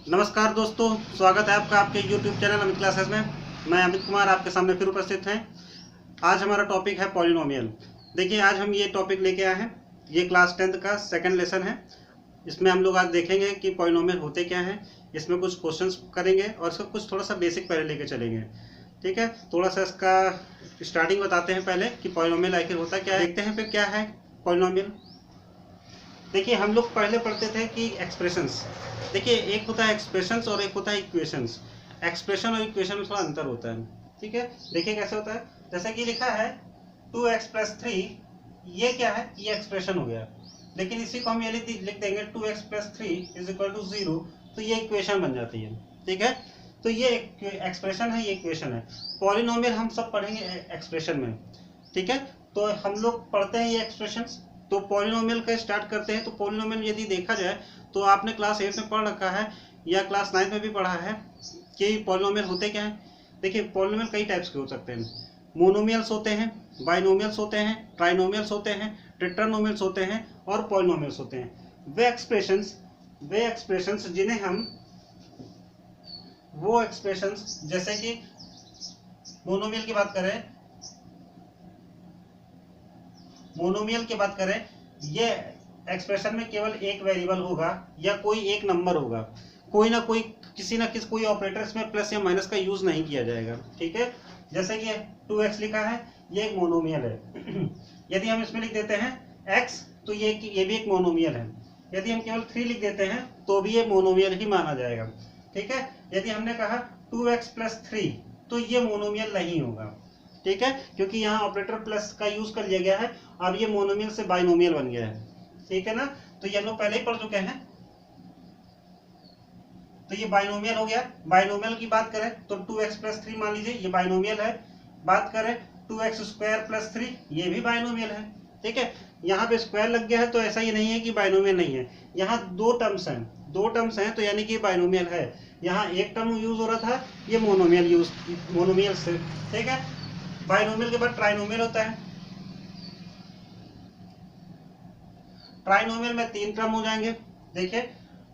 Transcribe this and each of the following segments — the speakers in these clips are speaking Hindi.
नमस्कार दोस्तों, स्वागत है आपका आपके YouTube चैनल अमित क्लासेस में। मैं अमित कुमार आपके सामने फिर उपस्थित हैं। आज हमारा टॉपिक है पॉलिनोमियल। देखिए, आज हम ये टॉपिक लेके आए हैं। ये क्लास 10th का सेकंड लेसन है। इसमें हम लोग आज देखेंगे कि पॉलिनोमियल होते क्या हैं। इसमें कुछ क्वेश्चंस करेंगे और इसका कुछ थोड़ा सा बेसिक पहले लेके चलेंगे। ठीक है, थोड़ा सा इसका स्टार्टिंग बताते हैं पहले कि पॉलिनोमियल आखिर होता क्या है। देखते हैं फिर क्या है पॉलिनोमियल। देखिए, हम लोग पहले पढ़ते थे कि एक्सप्रेशंस। देखिए, एक होता है एक्सप्रेशंस और एक होता है इक्वेशंस। एक्सप्रेशन और इक्वेशन में थोड़ा अंतर होता है। ठीक है, देखिए कैसे होता है। जैसे कि लिखा है 2x + 3, ये क्या है, ये एक्सप्रेशन हो गया। लेकिन इसी को हम ये लिख देंगे 2x + 3 = 0, तो ये इक्वेशन बन जाती है। ठीक है, तो ये एक्सप्रेशन है, ये इक्वेशन है। पॉलिनोमियल हम सब पढ़ेंगे एक्सप्रेशन में। ठीक है, तो हम लोग पढ़ते हैं ये एक्सप्रेशंस। तो पॉलिनोमियल का स्टार्ट करते हैं। तो पॉलिनोमियल यदि देखा जाए तो आपने क्लास 8 में पढ़ रखा है या क्लास 9 में भी पढ़ा है कि पॉलिनोमियल होते क्या हैं। देखिए, पॉलिनोमियल कई टाइप्स के हो सकते हैं। मोनोमियल्स होते हैं, बाइनोमियल्स होते हैं, ट्राइनोमियल्स होते हैं, टेट्रानोमियल्स होते हैं और पॉलिनोमियल्स होते हैं। वे एक्सप्रेशंस जिन्हें हम वो एक्सप्रेशंस, जैसे कि मोनोमियल की बात करें, ये एक्सप्रेशन में केवल एक वेरिएबल होगा या कोई एक नंबर होगा। कोई ना कोई कोई ऑपरेटर इसमें प्लस या माइनस का यूज नहीं किया जाएगा। ठीक है, जैसे कि 2x लिखा है, ये एक मोनोमियल है। यदि हम इसमें लिख देते हैं x, तो ये भी एक मोनोमियल है। यदि हम केवल 3 लिख देते हैं तो भी ये मोनोमियल ही माना जाएगा। ठीक है, यदि हमने कहा 2x + 3, तो ये मोनोमियल नहीं होगा। ठीक है, क्योंकि यहाँ ऑपरेटर प्लस का यूज कर लिया गया है। अब ये मोनोमियल से बाइनोमियल बन गया है। ठीक है ना, तो ये हम लोग पहले ही पढ़ चुके हैं। तो ये बाइनोमियल हो गया। बाइनोमियल की बात करें तो 2x + 3 मान लीजिए, ये बाइनोमियल है। बात करें 2x² + 3, ये भी बाइनोमियल है। ठीक है, यहाँ पे स्क्वायर लग गया है तो ऐसा ही नहीं है कि बाइनोमियल नहीं है। यहाँ दो टर्म्स हैं तो यानी कि बाइनोमियल है। यहाँ एक टर्म यूज हो रहा था, ये मोनोमियल से। ठीक है, बाइनोमियल के बाद ट्राइनोमियल होता है। ट्राइनोमियल में 3 टर्म हो जाएंगे। देखिए,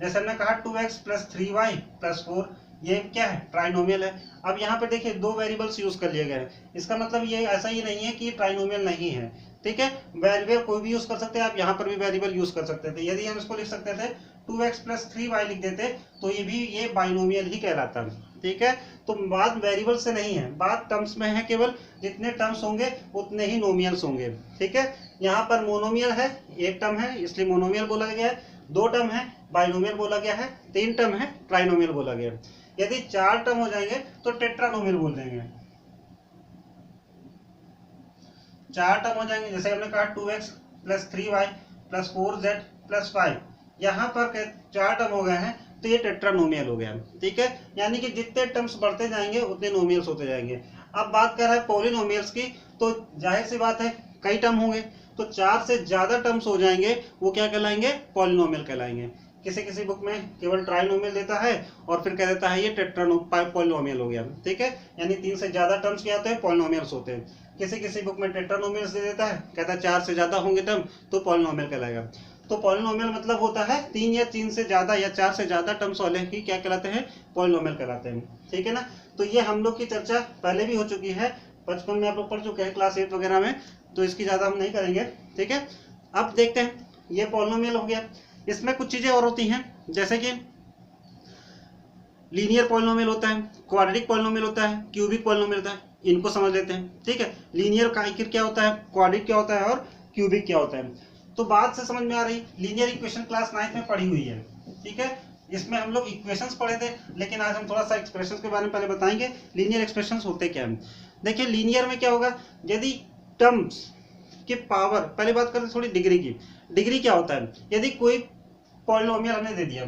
जैसे हमने कहा 2x + 3y + 4, ये क्या है, ट्राइनोमियल है। अब यहाँ पे देखिए 2 वेरिएबल्स यूज कर लिए गए। इसका मतलब ये ऐसा ही नहीं है कि ट्राइनोमियल नहीं है। ठीक है, वेरिएबल कोई भी यूज कर सकते हैं। आप यहाँ पर भी वेरिएबल यूज कर सकते थे। यदि हम इसको लिख सकते थे 2x + 3y लिख देते तो ये बाइनोमियल ही कहलाता। ठीक है, तो बात वेरिएबल से नहीं है, बात टर्म्स में है। केवल जितने टर्म्स होंगे उतने ही नोमियल्स होंगे। ठीक है, यहाँ पर मोनोमियल है, एक टर्म है इसलिए मोनोमियल बोला गया है। 2 टर्म है, बाइनोमियल बोला गया है। 3 टर्म है, ट्राइनोमियल बोला गया है। यदि 4 टर्म हो जाएंगे तो टेट्रानोमियल बोल देंगे। 4 टर्म हो जाएंगे, जैसे हमने कहा 2x + 3y + 4z + 5, यहाँ पर 4 टर्म हो गए हैं तो ये टेट्रानोमियल हो गया। ठीक है, यानी कि जितने टर्म्स बढ़ते जाएंगे उतने नोमियल्स होते जाएंगे। अब बात कर रहे हैं पॉलिनोमियल्स की, तो जाहिर सी बात है कई टर्म होंगे, तो 4 से ज्यादा टर्म्स हो जाएंगे, वो क्या कहलाएंगे, पॉलिनोमियल कहलाएंगे। किसी बुक में केवल ट्राइनोमियल देता है और फिर कह देता है ये पॉलिनोमियल हो गया। ठीक है, यानी 3 से ज्यादा टर्म्स क्या होते हैं, पॉलिनोमियल्स होते हैं। किसी बुक में टेट्रानोमियल्स दे देता है, कहता है 4 से ज्यादा होंगे टर्म तो पॉलिनोमियल कहलाएगा। तो पॉलिनोमियल मतलब होता है 3 या 3 से ज्यादा या 4 से ज्यादा टर्म्स वाले ही क्या कहलाते हैं, पॉलिनोमियल कहलाते हैं। ठीक है ना, तो ये हम लोग की चर्चा पहले भी हो चुकी है, बचपन में आप लोग पढ़ चुके हैं क्लास 8 वगैरह में, तो इसकी ज्यादा हम नहीं करेंगे। ठीक है, अब देखते हैं, ये पॉलिनोमियल हो गया। इसमें कुछ चीजें और होती हैं, जैसे कि लीनियर पॉलिनोमियल होता है, क्वाड्रेटिक पॉलिनोमियल होता है, क्यूबिक पॉलिनोमियल होता है। इनको समझ लेते हैं। ठीक है, लीनियर का आखिर क्या होता है, क्वाड्रेटिक क्या होता है और क्यूबिक क्या होता है। तो बात से समझ में आ रही, लीनियर इक्वेशन क्लास 9 में पढ़ी हुई है। ठीक है, इसमें हम लोग इक्वेशंस पढ़े थे, लेकिन आज हम थोड़ा सा एक्सप्रेशंस के बारे में पहले बताएंगे। लीनियर एक्सप्रेशंस होते क्या हैं। देखिए, लीनियर में क्या होगा, यदि टर्म्स की पावर, पहले बात करते थोड़ी डिग्री की। डिग्री क्या होता है, यदि कोई पॉलिनोमियल हमने दे दिया,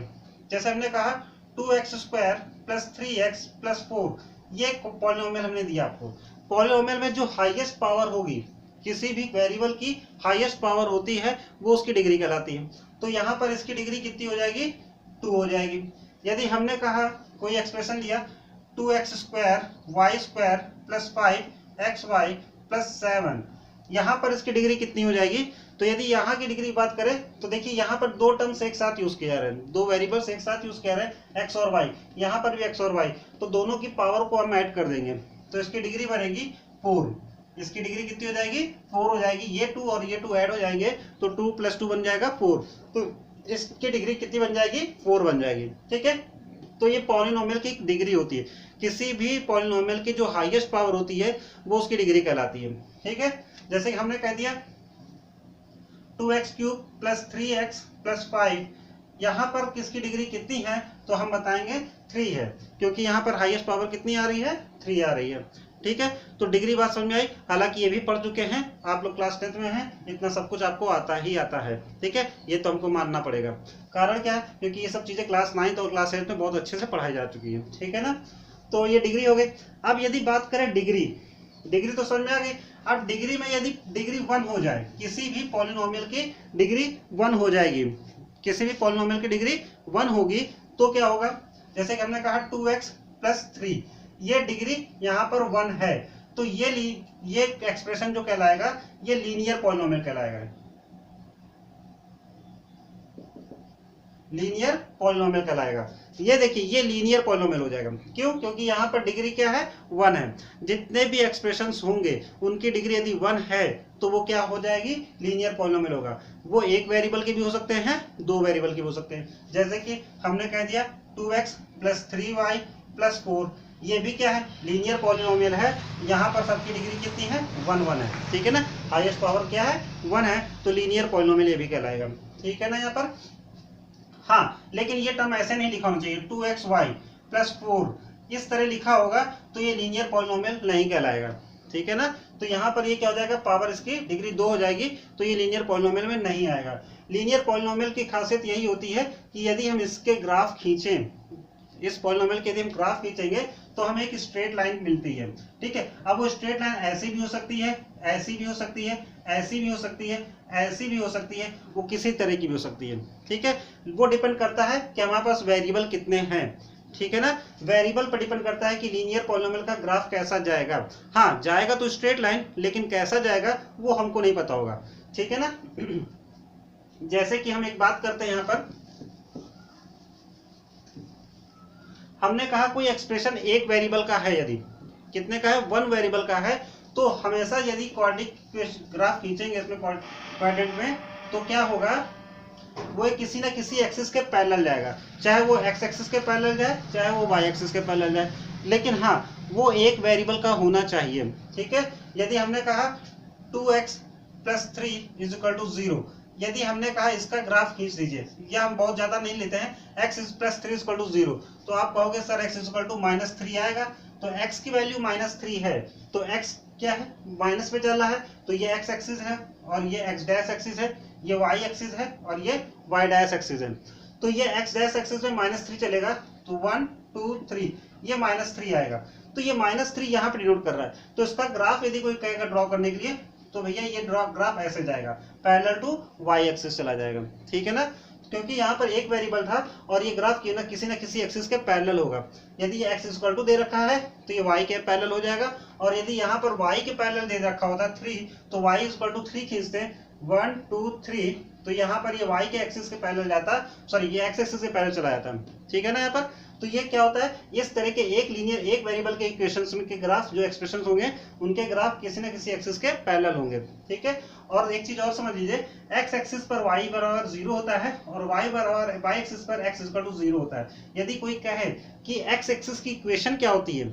जैसे हमने कहा 2x² + 3x + 4, ये पॉलिनोमियल हमने दिया आपको। पॉलिनोमियल में जो हाईएस्ट पावर होगी, किसी भी वेरिएबल की हाईएस्ट पावर होती है, वो उसकी डिग्री कहलाती है। तो यहाँ पर इसकी डिग्री कितनी हो जाएगी, 2 हो जाएगी। यदि हमने कहा कोई एक्सप्रेशन लिया 2x² y² + 5xy + 7, यहाँ पर इसकी डिग्री कितनी हो जाएगी? तो यदि यहाँ की डिग्री बात करें तो देखिए यहाँ पर दो टर्म्स एक साथ यूज किया जा रहे हैं, दो वेरिएबल्स एक साथ यूज किया जा रहे हैं, एक्स और वाई, यहाँ पर भी एक्स और वाई, तो दोनों की पावर को हम ऐड कर देंगे तो इसकी डिग्री बनेगी 4। इसकी डिग्री कितनी हो जाएगी? 4 हो जाएगी। ये 2 और ये 2 ऐड हो जाएंगे तो 2 + 2 बन जाएगा 4, तो इसकी डिग्री कितनी बन जाएगी? 4 बन जाएगी। ठीक है, तो ये पॉलिनोमियल की डिग्री होती है। किसी भी पॉलिनोमियल की जो हाईएस्ट पावर होती है वो उसकी डिग्री कहलाती है। ठीक है, जैसे कि हमने कह दिया 2x³ + 3x + 5, यहाँ पर किसकी डिग्री कितनी है? तो हम बताएंगे 3 है, क्योंकि यहाँ पर हाईएस्ट पावर कितनी आ रही है? 3 आ रही है। ठीक है, तो डिग्री बात समझ में आई। हालांकि ये भी पढ़ चुके हैं, आप लोग क्लास 10th में हैं, इतना सब कुछ आपको आता ही आता है। ठीक है, ये तो हमको मानना पड़ेगा। कारण क्या है? क्योंकि ये सब चीजें क्लास 9th और क्लास 8th में बहुत अच्छे से पढ़ाई जा चुकी है। ठीक है ना, तो ये डिग्री हो गई। अब यदि बात करें डिग्री तो समझ में आ गई। अब डिग्री में यदि डिग्री 1 हो जाए, किसी भी पॉलिनोमियल की डिग्री 1 हो जाएगी, किसी भी पॉलिनोमियल की डिग्री 1 होगी तो क्या होगा? जैसे कि हमने कहा 2x + 3, ये डिग्री यहाँ पर 1 है, तो ये एक्सप्रेशन जो कहलाएगा ये लीनियर पॉलिनोमियल कहलाएगा। लीनियर पॉलिनोमियल कहलाएगा। ये देखिए ये लीनियर पॉलिनोमियल हो जाएगा। क्यों? क्योंकि यहाँ पर डिग्री क्या है? 1 है। जितने भी एक्सप्रेशंस होंगे उनकी डिग्री यदि 1 है तो वो क्या हो जाएगी? लीनियर पॉलिनोमियल होगा। वो एक वेरिएबल के भी हो सकते हैं, दो वेरिएबल के भी हो सकते हैं। जैसे कि हमने कह दिया 2x + 3y + 4, ये भी क्या है? लीनियर पॉलिनोमियल है। यहाँ पर सबकी डिग्री कितनी है? 1 है। ठीक है ना, हाईएस्ट पावर क्या है? 1 है, तो लीनियर पॉलिनोमियल ये भी कहलाएगा। ठीक है ना यहाँ पर। हाँ, लेकिन ये टर्म ऐसे नहीं लिखा होना चाहिए, 2xy + 4 इस तरह लिखा होगा तो ये लीनियर पॉलिनोमियल नहीं कहलाएगा। ठीक है ना, तो यहाँ पर ये क्या हो जाएगा? पावर इसकी डिग्री 2 हो जाएगी, तो ये लीनियर पॉलिनोमियल में नहीं आएगा। लीनियर पॉलिनोमियल की खासियत यही होती है कि यदि हम इसके ग्राफ खींचें, इस पॉलिनोमियल के यदि हम ग्राफ खींचेंगे तो हमें एक स्ट्रेट लाइन मिलती है। ठीक है, अब वो स्ट्रेट लाइन ऐसी भी हो सकती है, ऐसी भी हो सकती है, ऐसी भी हो सकती है, ऐसी भी हो सकती है, वो किसी तरह की भी हो सकती है। ठीक है, वो डिपेंड करता है कि हमारे पास वेरिएबल कितने हैं। ठीक है ना, वेरिएबल पर डिपेंड करता है कि लीनियर पॉलिनोमियल का ग्राफ कैसा जाएगा। हाँ, जाएगा तो स्ट्रेट लाइन, लेकिन कैसा जाएगा वो हमको नहीं पता होगा। ठीक है ना, जैसे कि हम एक बात करते हैं, यहाँ पर हमने कहा कोई एक्सप्रेशन एक वेरिएबल का है, यदि कितने का है? 1 वेरिएबल का है, तो हमेशा यदि क्वाड्रेटिक ग्राफ खींचेंगे इसमें क्वाड्रेंट में, तो क्या होगा? वो किसी ना किसी एक्सिस के पैरेलल जाएगा, चाहे वो एक्स एक्सिस के पैरेलल जाए, चाहे वो वाई एक्सिस के पैरेलल जाए, लेकिन हाँ वो एक वेरिएबल का होना चाहिए। ठीक है, यदि हमने कहा 2x + 3 = 0, यदि हमने कहा इसका ग्राफ खींच दीजिए, या हम बहुत ज्यादा नहीं लेते हैं, x + 3 = 0, तो आप कहोगे सर x = -3 आएगा, तो x की वैल्यू -3 है, तो x क्या है? माइनस पे चल रहा है, तो ये x एक्सिस है और ये x डैश एक्सिस है, ये y एक्सिस है और ये y डैश एक्सिस है। तो ये x डैश एक्सिस में -3 चलेगा, तो 1 2 3 ये -3 आएगा, तो ये -3 यहाँ पे डिनोट कर रहा है। तो इसका ग्राफ यदि कोई कहेगा ड्रॉ करने के लिए, तो भैया ये ग्राफ ऐसे जाएगा, पैरेलल टू y एक्सिस चला जाएगा। ठीक है ना, क्योंकि यहाँ पर एक वेरिएबल था और ये ग्राफ किसी ना किसी एक्सिस के पैरेलल होगा। यदि ये x = दे रखा है तो ये y के पैरेलल हो जाएगा, और यदि यहाँ पर y के पैरेलल दे रखा होता 3, तो y = 3 खींचते हैं, 1 2 3, तो यहाँ पर ये y के एक्सिस के पैरेलल जाता, सॉरी ये x एक्सिस के पैरेलल चला जाता है। ठीक है ना यहाँ पर। तो ये क्या होता है? इस तरह के एक लीनियर एक वेरिएबल के इक्वेशंस के ग्राफ, जो एक्सप्रेशंस होंगे उनके ग्राफ किसी न किसी एक्सिस के पैरेलल होंगे। ठीक है, और एक चीज और समझ लीजिए, x एक्सिस पर y = 0 होता है और y एक्सिस पर x = 0 होता है। यदि कोई कहे कि x एक्सिस की इक्वेशन क्या होती है,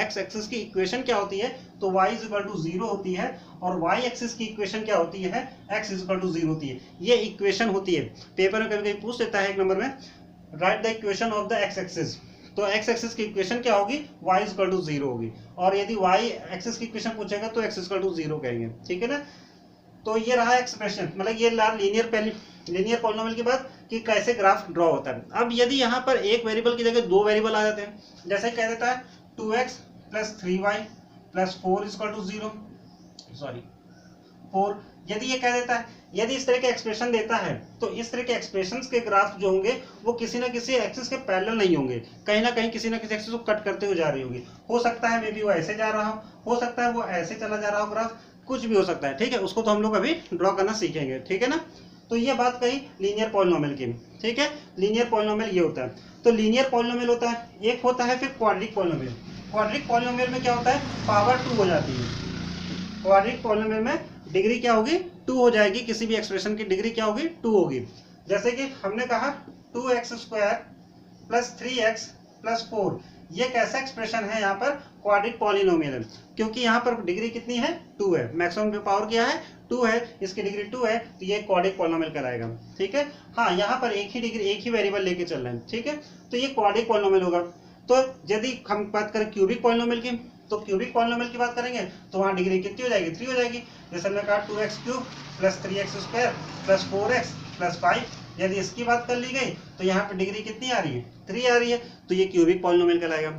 x एक्सिस की इक्वेशन क्या होती है, तो y = 0 होती है, और y एक्सिस की इक्वेशन क्या होती है? x = 0 होती है। ये इक्वेशन होती है, पेपर में कभी कभी पूछ देता है 1 नंबर में, right the equation of the x axis. तो x एक्सिस की इक्वेशन क्या होगी? y = 0 होगी, और यदि y एक्सिस की इक्वेशन पूछेगा तो x = 0 कहेंगे। ठीक है ना, तो ये रहा एक्सप्रेशन, मतलब ये लीनियर पॉलिनोमियल की बात कि कैसे ग्राफ ड्रॉ होता है। अब यदि यहाँ पर एक वेरिएबल की जगह दो वेरिएबल आ जाते हैं, जैसे कह देता है 2x + 3y + 4 = 0, सॉरी 4, यदि ये कह देता है, यदि इस तरह के एक्सप्रेशन देता है, तो इस तरह के एक्सप्रेशंस के ग्राफ जो होंगे वो किसी ना किसी एक्सिस के पैरेलल नहीं होंगे, कहीं ना कहीं किसी ना किसी एक्सिस को कट करते हुए जा रही होगी। हो सकता है मे बी वो ऐसे जा रहा हो सकता है वो ऐसे चला जा रहा हो ग्राफ, कुछ भी हो सकता है, ठीक है, उसको तो हम लोग अभी ड्रॉ करना सीखेंगे, ठीक है ना। तो ये बात कही लीनियर पॉलिनोमियल की, ठीक है। लीनियर पॉलिनोमियल ये होता है। तो लीनियर पॉलिनोमियल होता है, एक होता है फिर क्वाड्रिक पॉलिनोमियल। क्वाड्रिक पॉलिनोमियल में क्या होता है, पावर 2 हो जाती है। क्वाड्रिक पॉलिनोमियल में डिग्री क्या होगी, 2 हो जाएगी, किसी भी एक्सप्रेशन की डिग्री क्या होगी, 2 होगी। जैसे कि हमने कहा 2x² प्लस 3x प्लस 4, ये कैसा एक्सप्रेशन है, यहाँ पर क्वाड्रिक पॉलिनोमियल है, क्योंकि यहाँ पर डिग्री कितनी है, 2 है, मैक्सिमम पावर क्या है, 2 है, इसकी डिग्री 2 है, तो ये क्वाड्रिक पॉलिनोमियल कराएगा, ठीक है। हाँ, यहाँ पर एक ही डिग्री, एक ही वेरिएबल लेके चल रहे हैं, ठीक है, तो ये क्वाड्रिक पॉलिनोमियल होगा। तो यदि हम बात करें क्यूबिक पॉलिनोमियल की, तो क्यूबिक पॉलिनोमियल की बात करेंगे तो वहाँ डिग्री कितनी हो जाएगी, 3 हो जाएगी। जैसे हमने कहा 2x³ plus 3x² plus 4x plus 5, यदि इसकी बात कर ली गई तो यहाँ पर डिग्री कितनी आ रही है, 3 आ रही है, तो ये क्यूबिक पॉलिनोमियल कहलाएगा।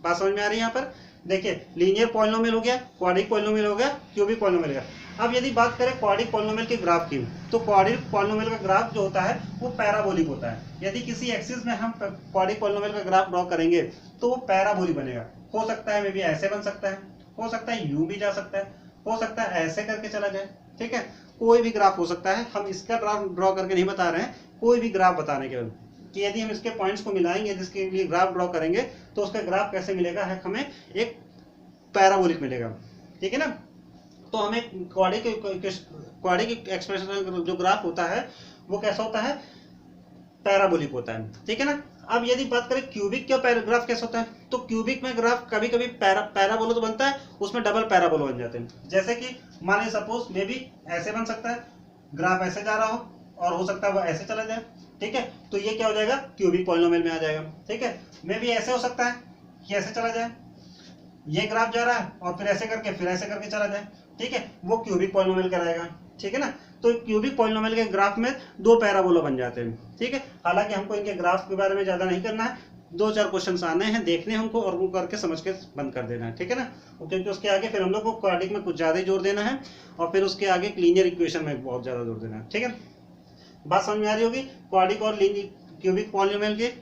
बात समझ में आ रही है यहाँ पर। देखिए लीनियर पॉलिनोमियल हो गया, क्वाड्रिक पॉलिनोमियल हो गया, क्यूबिक पॉलिनोमियल हो गया। अब यदि बात करें क्वाड्रिक पॉलिनोमियल के ग्राफ की, तो क्वाड्रिक पॉलिनोमियल का ग्राफ जो होता है वो पैराबोलिक होता है। यदि किसी एक्सिस में हम क्वाड्रिक पॉलिनोमियल का ग्राफ ड्रॉ करेंगे तो वो पैराबोलिक बनेगा। हो सकता है मे बी ऐसे बन सकता है, हो सकता है यूं भी जा सकता है, हो सकता है ऐसे करके चला जाए, ठीक है, कोई भी ग्राफ हो सकता है। हम इसका ग्राफ ड्रॉ करके नहीं बता रहे हैं, कोई भी ग्राफ बताने के बाद कि यदि हम इसके पॉइंट्स को मिलाएंगे, जिसके लिए ग्राफ ड्रॉ करेंगे, तो उसका ग्राफ कैसे मिलेगा, है हमें एक पैराबोलिक मिलेगा, ठीक है ना। तो हमें क्वाड्रिक एक्सप्रेशन जो ग्राफ होता है वो कैसा होता है, पैराबोलिक होता है, ठीक है ना। अब यदि बात करें क्यूबिक का ग्राफ कैसा होता है, तो क्यूबिक में ग्राफ कभी कभी पैराबोला तो बनता है, उसमें डबल पैराबोला बन जाते हैं। जैसे कि माने सपोज मे भी ऐसे बन सकता है, ग्राफ ऐसे जा रहा हो, और हो सकता है वो ऐसे चला जाए, ठीक है, तो ये क्या हो जाएगा, क्यूबिक पॉलिनोमियल में आ जाएगा, ठीक है। मे भी ऐसे हो सकता है कि ऐसे चला जाए, ये ग्राफ जा रहा है और फिर ऐसे करके फिर ऐसे करके चला जाए, ठीक है, वो क्यूबिक पॉलिनोमियल कराएगा, ठीक है ना। तो क्यूबिक पॉलिनोमियल के ग्राफ में 2 पैराबोला बन जाते हैं, ठीक है। हालांकि हमको इनके ग्राफ के बारे में ज्यादा नहीं करना है, 2-4 क्वेश्चन आने हैं, देखने हैं हमको, और वो करके समझ के बंद कर देना है, ठीक है ना। क्योंकि उसके आगे फिर हम लोग को क्वाड्रिक में कुछ ज्यादा ही जोर देना है, और फिर उसके आगे लीनियर इक्वेशन में बहुत ज्यादा जोर देना है, ठीक है। बात समझ में आ रही होगी। क्वाड्रिक और क्यूबिक पॉलिनोमियल के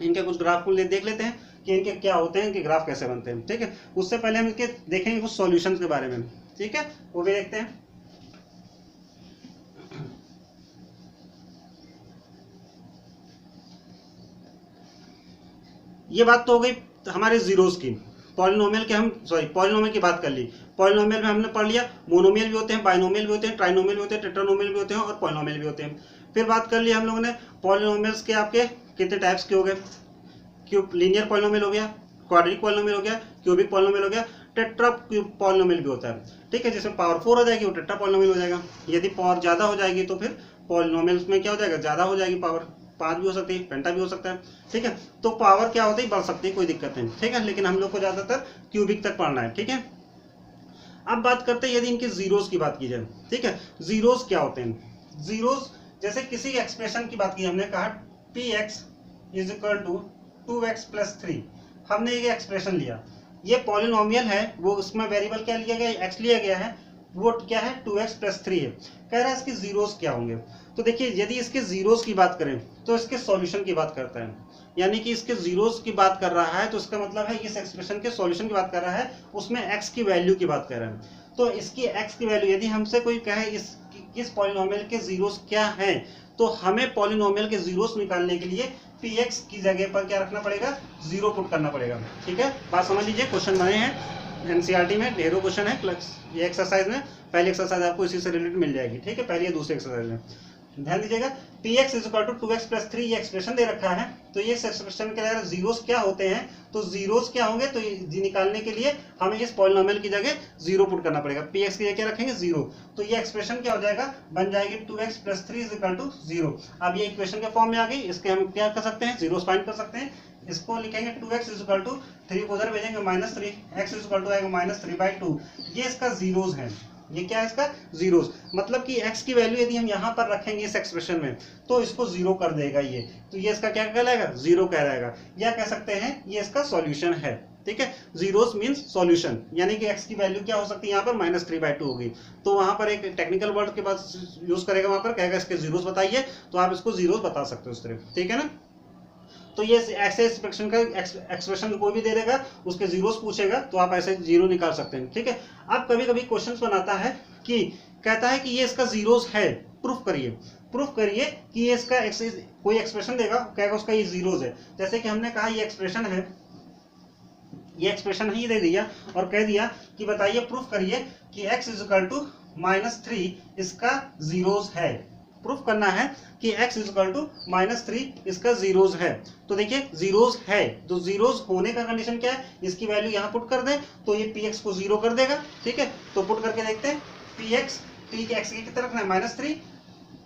इनके कुछ ग्राफ को देख लेते हैं कि इनके क्या होते हैं, इनके ग्राफ कैसे बनते हैं, ठीक है। उससे पहले हम इनके देखेंगे कुछ सॉल्यूशंस के बारे में, ठीक है, वो भी देखते हैं। ये बात तो हो गई हमारे जीरोस की। पॉलिनोमियल के हम पॉलिनोमियल की बात कर ली। पॉलिनोमियल में हमने पढ़ लिया मोनोमियल भी होते हैं, बाइनोमियल भी होते हैं, ट्राइनोमियल भी होते हैं, टेट्रानोमियल भी होते हैं, और पॉलिनोमियल भी होते हैं। फिर बात कर ली हम लोगों ने पॉलिनोमियल्स के आपके कितने टाइप्स के हो गए, लीनियर पॉलिनोमियल हो गया, क्वाड्रिक पॉलिनोमियल हो गया, क्यूबिक पॉलिनोमियल हो गया, टेट्रा पॉलिनोमियल भी होता है, ठीक है। जिसमें पावर 4 हो जाएगी वो टेट्रा पॉलिनोमियल हो जाएगा। यदि पावर ज्यादा हो जाएगी तो फिर पॉलिनोमियल्स में क्या हो जाएगा, ज्यादा हो जाएगी पावर, 5 भी हो सकती है, पेंटा भी हो सकता है, ठीक है। तो पावर क्या होती है, बढ़ सकती है, कोई दिक्कत नहीं, ठीक है। लेकिन हम लोग को ज्यादातर क्यूबिक तक पढ़ना है, ठीक है। अब बात करते हैं यदि इनके जीरोस की बात की जाए, ठीक है। जीरोस क्या होते हैं, जीरोस जैसे किसी एक्सप्रेशन की बात की, हमने कहा px = 2x + 3, हमने ये एक्सप्रेशन लिया, ये पॉलिनोमियल है, वो उसमें वेरिएबल क्या लिया गया, x लिया गया है, वो क्या है 2x + 3 है। कह रहा है इसके जीरोस क्या होंगे। तो देखिए यदि इसके जीरोस की बात करें तो इसके सॉल्यूशन की बात करता है, यानी कि इसके जीरोस की बात कर रहा है, तो इसका मतलब है इस एक्सप्रेशन के सॉल्यूशन की बात कर रहा है, उसमें x की वैल्यू की बात कर रहा है। तो इसकी x की वैल्यू, यदि हमसे कोई कहे इस पॉलिनोमियल के जीरोस क्या हैं, तो हमें पॉलिनोमियल के जीरोस निकालने के लिए px की जगह पर क्या रखना पड़ेगा, 0 पुट करना पड़ेगा, ठीक है। बात समझ लीजिए, क्वेश्चन बने हैं एनसीईआरटी में, ढेरों क्वेश्चन है प्लस ये एक्सरसाइज में, पहली एक्सरसाइज आपको इसी से रिलेटेड मिल जाएगी, ठीक है, पहली या दूसरी एक्सरसाइज में। ध्यान दीजिएगा, px = 2x + 3 ये एक्सप्रेशन दे रखा है, तो ये एक्सप्रेशन के अंदर जीरोस क्या होते हैं, तो जीरोस क्या होंगे, तो ये निकालने के लिए हमें इस पॉलिनोमियल की जगह 0 पुट करना पड़ेगा, px की जगह क्या रखेंगे 0, तो ये एक्सप्रेशन क्या हो जाएगा, बन जाएगी 2x + 3 = 0। अब ये इक्वेशन के फॉर्म में आ गई, इसके हम क्या कर सकते हैं, जीरोस फाइंड कर सकते हैं। इसको लिखेंगे 2x = 3 को उधर भेजेंगे -3, x = -3/2, ये इसका जीरोस है, ये क्या है इसका जीरोस। मतलब कि x की वैल्यू यदि हम यहाँ पर रखेंगे इस एक्सप्रेशन में तो इसको 0 कर देगा ये, तो ये इसका क्या कहलाएगा, 0 कहलाएगा, या कह सकते हैं ये इसका सॉल्यूशन है, ठीक है। जीरोस मींस सॉल्यूशन, यानी कि x की वैल्यू क्या हो सकती है यहाँ पर -3/2 होगी, तो वहां पर एक टेक्निकल वर्ड के बाद यूज करेगा, वहां पर कहेगा इसके जीरोस बताइए, तो आप इसको जीरोस बता सकते हो इस तरह, ठीक है ना। तो ये ऐसे एक्सप्रेशन का एक्सप्रेशन कोई भी दे देगा, उसके जीरोस पूछेगा तो आप ऐसे जीरो निकाल सकते हैं। ठीक है, अब कभी कभी क्वेश्चन बनाता है कि कहता है कि ये इसका जीरोस है, प्रूफ करिए। प्रूफ करिए कि ये इसका कोई एक्सप्रेशन देगा, कहेगा उसका ये जीरोस है। जैसे कि हमने कहा ये एक्सप्रेशन है, ये एक्सप्रेशन ही दे दिया और कह दिया कि बताइए प्रूफ करिए कि x इज इक्वल टू -3 इसका जीरोस है। प्रूफ करना है कि x इज इक्वल टू -3 इसका जीरोस है। तो देखिए जीरोस है, तो जीरोस होने का कंडीशन क्या है, इसकी वैल्यू यहाँ पुट कर दें तो ये px को जीरो कर देगा। ठीक है, तो पुट करके देखते हैं px, t के x की कितना रखना है -3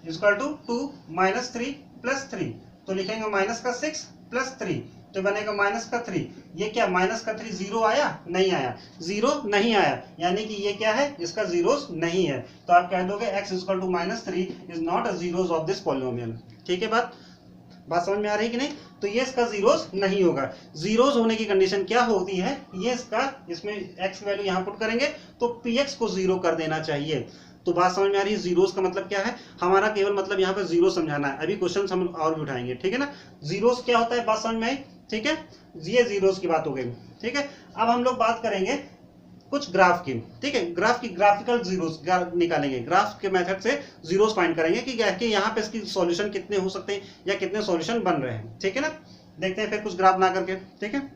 इक्वल टू 2 -3 + 3, तो लिखेंगे माइनस का 6 + 3, तो बनेगा -3। ये क्या -3 जीरो आया? नहीं आया, जीरो नहीं आया, यानी कि ये क्या है, इसका जीरोस नहीं है। तो आप कह दोगे x equal to -3 is not a zeros of this polynomial. ठीक है, बात समझ में आ रही कि नहीं? तो ये इसका जीरोस नहीं होगा। जीरोस होने की कंडीशन क्या होती है, ये इसका, इसमें x की वैल्यू यहाँ पुट करेंगे तो px को जीरो कर देना चाहिए। तो बात समझ में आ रही है? जीरोस का मतलब क्या है, हमारा केवल मतलब यहाँ पर जीरो समझाना है। अभी क्वेश्चन हम और भी उठाएंगे। ठीक है ना, जीरोस क्या होता है बात समझ में आई? ठीक है, ये जीरोस की बात हो गई। ठीक है, अब हम लोग बात करेंगे कुछ ग्राफ की। ठीक है, ग्राफ की ग्राफिकल जीरोस निकालेंगे, ग्राफ के मेथड से जीरोस फाइंड करेंगे कि यहाँ पे इसकी सॉल्यूशन कितने हो सकते हैं या कितने सॉल्यूशन बन रहे हैं। ठीक है ना, देखते हैं फिर कुछ ग्राफ बना करके। ठीक है,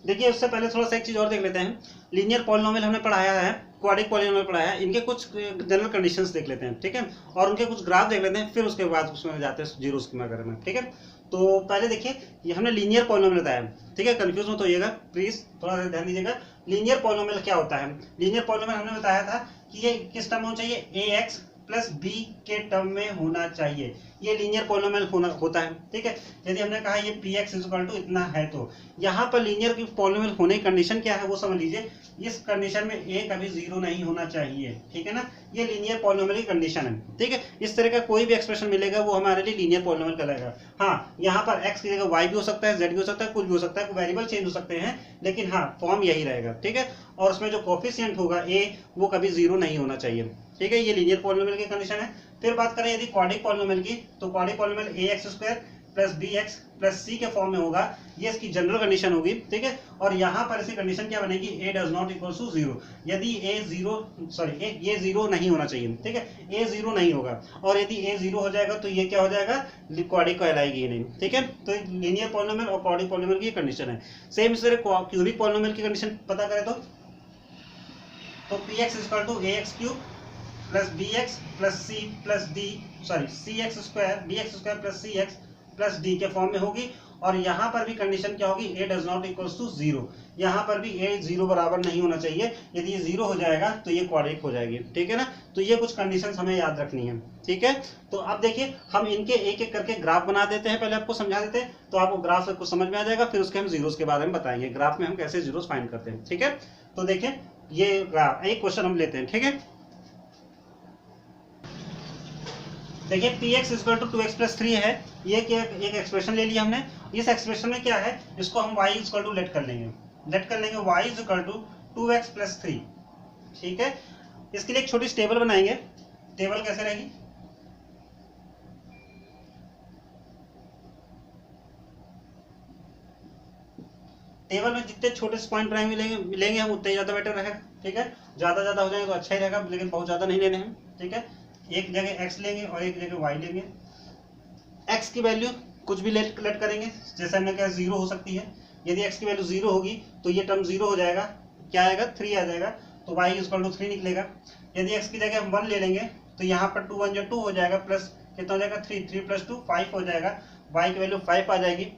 देखिए उससे पहले थोड़ा सा एक चीज और देख लेते हैं। लीनियर पॉलिनोमियल हमने पढ़ाया है, क्वाड्रिक पॉलिनोमियल पढ़ाया है, इनके कुछ जनरल कंडीशंस देख लेते हैं। ठीक है, और उनके कुछ ग्राफ देख लेते हैं, फिर उसके बाद उसमें जाते हैं जीरोस के बारे में। ठीक है, तो पहले देखिए ये हमने लीनियर पॉलिनोमियल बताया। ठीक है, कंफ्यूज मत होइएगा प्लीज, थोड़ा सा ध्यान दीजिएगा। लीनियर पॉलिनोमियल क्या होता है? लीनियर पॉलिनोमियल हमने बताया था कि ये किस टर्म में होना चाहिए, ax + b के टर्म में होना चाहिए। ये लीनियर पॉलिनोमियल होता है। ठीक है, यदि हमने कहा ये px इक्वल टू इतना है, तो यहाँ पर लीनियर की पॉलिनोमियल होने की कंडीशन क्या है वो समझ लीजिए। इस कंडीशन में a कभी जीरो नहीं होना चाहिए। ठीक है ना, ये लीनियर पॉलिनोमियल की कंडीशन है। ठीक है, इस तरह का कोई भी एक्सप्रेशन मिलेगा वो हमारे लिए लीनियर पॉलिनोमियल कहलाएगा। हाँ, यहाँ पर x की जगह y भी हो सकता है, z भी हो सकता है, कुछ भी हो सकता है, वेरिएबल चेंज हो सकते हैं, लेकिन हाँ फॉर्म यही रहेगा। ठीक है, और उसमें जो कोफिशिएंट होगा a वो कभी जीरो नहीं होना चाहिए। ठीक है, ये लीनियर पॉलिनोमियल की कंडीशन है। फिर बात करें यदि क्वाड्रिक पॉलिनोमियल की, तो quadric polynomial ax² + bx + c के फॉर्म में होगा। ये इसकी जनरल कंडीशन होगी। ठीक है, और यहाँ पर इसकी कंडीशन क्या बनेगी, a does not equal to 0, यदि ये जीरो नहीं होना चाहिए। ठीक है, a जीरो नहीं होगा, और यदि a जीरो हो जाएगा तो ये क्या हो जाएगा, क्वाड्रिक कहलाएगी नहीं। ठीक है, तो लीनियर पॉलिनोमियल और क्वाड्रिक पॉलिनोमियल की कंडीशन है। सेम इस तरह क्यूबिक पॉलिनोमियल की कंडीशन पता करें तो px equal to ax³ + bx + c + d cx² bx² + cx + d के फॉर्म में होगी। और यहाँ पर भी कंडीशन क्या होगी, a does not equal to 0, यहाँ पर भी a जीरो बराबर नहीं होना चाहिए। यदि ये जीरो हो जाएगा तो ये क्वाड्रिक हो जाएगी। ठीक है ना, तो ये कुछ कंडीशंस हमें याद रखनी है। ठीक है, तो अब देखिए हम इनके एक एक करके ग्राफ बना देते हैं, पहले आपको समझा देते हैं तो आपको ग्राफ से कुछ समझ में आ जाएगा, फिर उसके हम जीरोस के बारे में बताएंगे, ग्राफ में हम कैसे जीरोस फाइंड करते हैं। ठीक है, तो देखिए ये ग्राफ, एक क्वेश्चन हम लेते हैं। ठीक है, देखिए px इक्वल टू 2x + 3 है, ये एक एक्सप्रेशन ले लिया हमने। इस एक्सप्रेशन में क्या है, इसको हम y इक्वल टू लेट कर लेंगे y इक्वल टू 2x + 3। ठीक है, इसके लिए एक छोटी सी टेबल बनाएंगे। टेबल कैसे रहेगी, टेबल में जितने छोटे से पॉइंट मिलेंगे हम उतने ज़्यादा बेटर रहेगा। ठीक है, ज़्यादा हो जाएंगे तो अच्छा ही रहेगा, लेकिन बहुत ज़्यादा नहीं लेने हैं। ठीक है, एक जगह x लेंगे और एक जगह y लेंगे। x की वैल्यू कुछ भी लेट करेंगे, जैसे हमने कहा 0 हो सकती है। यदि x की वैल्यू 0 होगी तो ये टर्म 0 हो जाएगा, क्या आएगा, 3 आ जाएगा, तो y इक्वल टू 3 निकलेगा। यदि x की जगह हम 1 ले लेंगे तो यहाँ पर 2 1 2 हो जाएगा, प्लस कितना हो जाएगा 3 + 2 5 हो जाएगा, y की वैल्यू 5 आ जाएगी।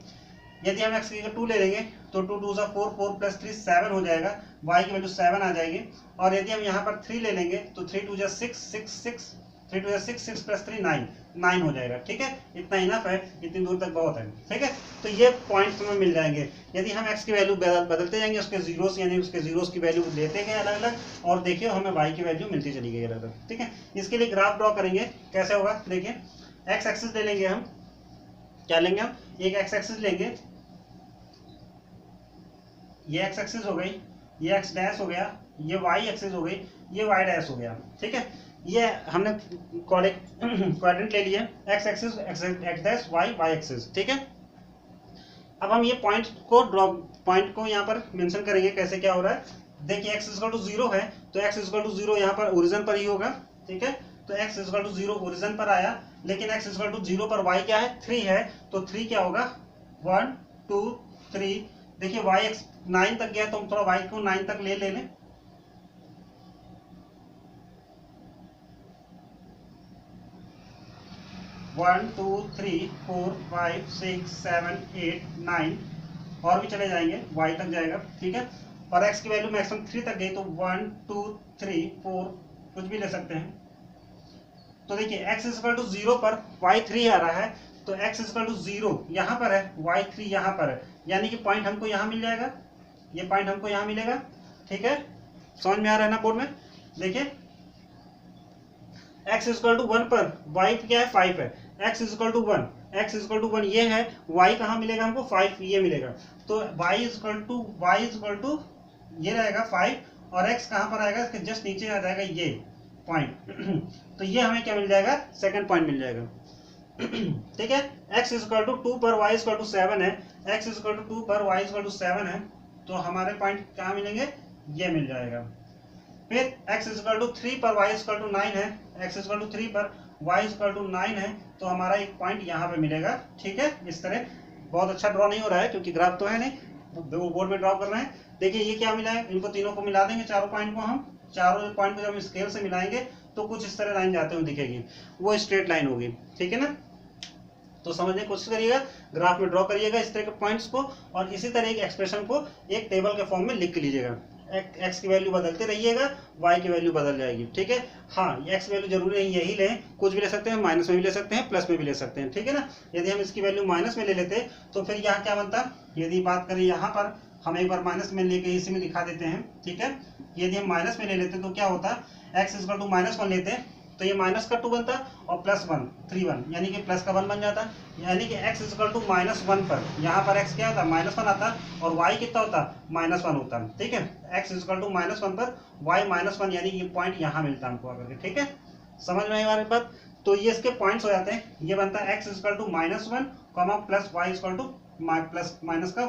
यदि हम x की जगह 2 ले लेंगे तो 2 2 4 4 + 3 7 हो जाएगा, y की वैल्यू 7 आ जाएगी। और यदि हम यहाँ पर 3 ले लेंगे तो 3 2 6 6 6 3 2 6 6 + 3 9 हो जाएगा। ठीक है, इतना इनफ है, इतनी दूर तक बहुत है। ठीक है, तो ये पॉइंट्स हमें मिल जाएंगे। यदि हम x की वैल्यू बदलते जाएंगे, उसके जीरोस यानी उसके जीरोस की वैल्यू लेते गए अलग अलग, और देखिए हमें y की वैल्यू मिलती चली गई अलग अलग। ठीक है, इसके लिए ग्राफ ड्रॉ करेंगे, कैसे होगा देखिए। x एक्सिस ले लेंगे हम, क्या लेंगे हम, एक x एक्सिस लेंगे, ये x एक्सिस हो गई, ये x डैश हो गया, ये y एक्सिस हो गई, ये y डैश हो गया। ठीक है, ये हमने क्वाड्रेंट ले लिया, x axis x dash y axis, ठीक है। अब हम ये पॉइंट को यहाँ पर मेंशन करेंगे कैसे क्या हो रहा है। देखिए एक्स इक्वल टू 0 है, तो एक्स इक्वल टू 0 यहाँ पर ओरिजिन पर ही होगा, ठीक है। तो एक्स इक्वल टू 0 ओरिजिन पर आया, लेकिन एक्स इक्वल टू 0 पर वाई क्या है, 3 है, तो 3 क्या होगा, 1 2 3। देखिए वाई एक्स 9 तक गया, तो हम थोड़ा वाई को 9 तक ले लें। 1 2 3 4 5 6 7 8 9 और भी चले जाएंगे, y तक जाएगा, ठीक है। और x की वैल्यू मैक्सिमम 3 तक गई, तो 1 2 3 4 कुछ भी ले सकते हैं। तो देखिए x इक्वल टू 0 पर y 3 आ रहा है, तो x इक्वल टू 0 यहाँ पर है, y 3 यहाँ पर है, यानी कि पॉइंट हमको यहाँ मिल जाएगा, ये पॉइंट हमको यहाँ मिलेगा, ठीक है। समझ में आ रहा है ना बोर्ड में। देखिए x इक्वल टू 1 पर y क्या है, 5 है, x equal to 1, x equal to 1 ये है, y कहाँ मिलेगा हमको, 5 ये मिलेगा। तो y इक्वल टू ये रहेगा 5, और x कहाँ पर आएगा, इसके जस्ट नीचे आ जाएगा ये पॉइंट। तो ये हमें क्या मिल जाएगा, सेकंड पॉइंट मिल जाएगा, ठीक है। x इक्वल टू 2 पर y इक्वल टू 7 है, x इक्वल टू 2 पर y इक्वल टू 7 है, तो हमारे पॉइंट कहाँ मिलेंगे, ये मिल जाएगा। फिर x इक्वल टू 3 पर y इक्वल टू 9 है, x इक्वल टू 3 पर y इक्वल टू 9 है, तो हमारा एक पॉइंट यहाँ पे मिलेगा, ठीक है। इस तरह बहुत अच्छा ड्रॉ नहीं हो रहा है क्योंकि ग्राफ तो है नहीं, बोर्ड में ड्रॉ कर रहे हैं। देखिए ये क्या मिला है, इनको तीनों को मिला देंगे, चारों पॉइंट को, हम चारों पॉइंट को जब हम स्केल से मिलाएंगे तो कुछ इस तरह लाइन जाते हुए दिखेगी, वो स्ट्रेट लाइन होगी, ठीक है ना। तो समझने की कोशिश करिएगा, ग्राफ में ड्रॉ करिएगा इस तरह के पॉइंट्स को, और इसी तरह एक एक्सप्रेशन को एक टेबल के फॉर्म में लिख के लीजिएगा। x की वैल्यू बदलते रहिएगा, y की वैल्यू बदल जाएगी, ठीक है। हाँ, x वैल्यू जरूरी नहीं यही लें, कुछ भी ले सकते हैं, माइनस में भी ले सकते हैं, प्लस में भी ले सकते हैं, ठीक है ना। यदि हम इसकी वैल्यू माइनस में ले लेते तो फिर यहाँ क्या बनता, यदि बात करें यहाँ पर, हम एक बार माइनस में लेके इसी में दिखा देते हैं, ठीक है। यदि हम माइनस में ले लेते तो क्या होता, x इक्वल टू -1 लेते तो ये माइनस का 2 बनता, और +1 3 1, यानी कि प्लस का 1 बन जाता, यानी कि x इक्वल टू -1 पर यहाँ पर x क्या होता, -1 आता, और y कितना होता, -1 होता, ठीक है। x इक्वल टू -1 पर y -1, यानी ये पॉइंट यहाँ मिलता हमको आकर के, ठीक है। समझ में आई हमारी बात। तो ये इसके पॉइंट्स हो जाते हैं, ये बनता है x equal to -1 plus y equal to plus का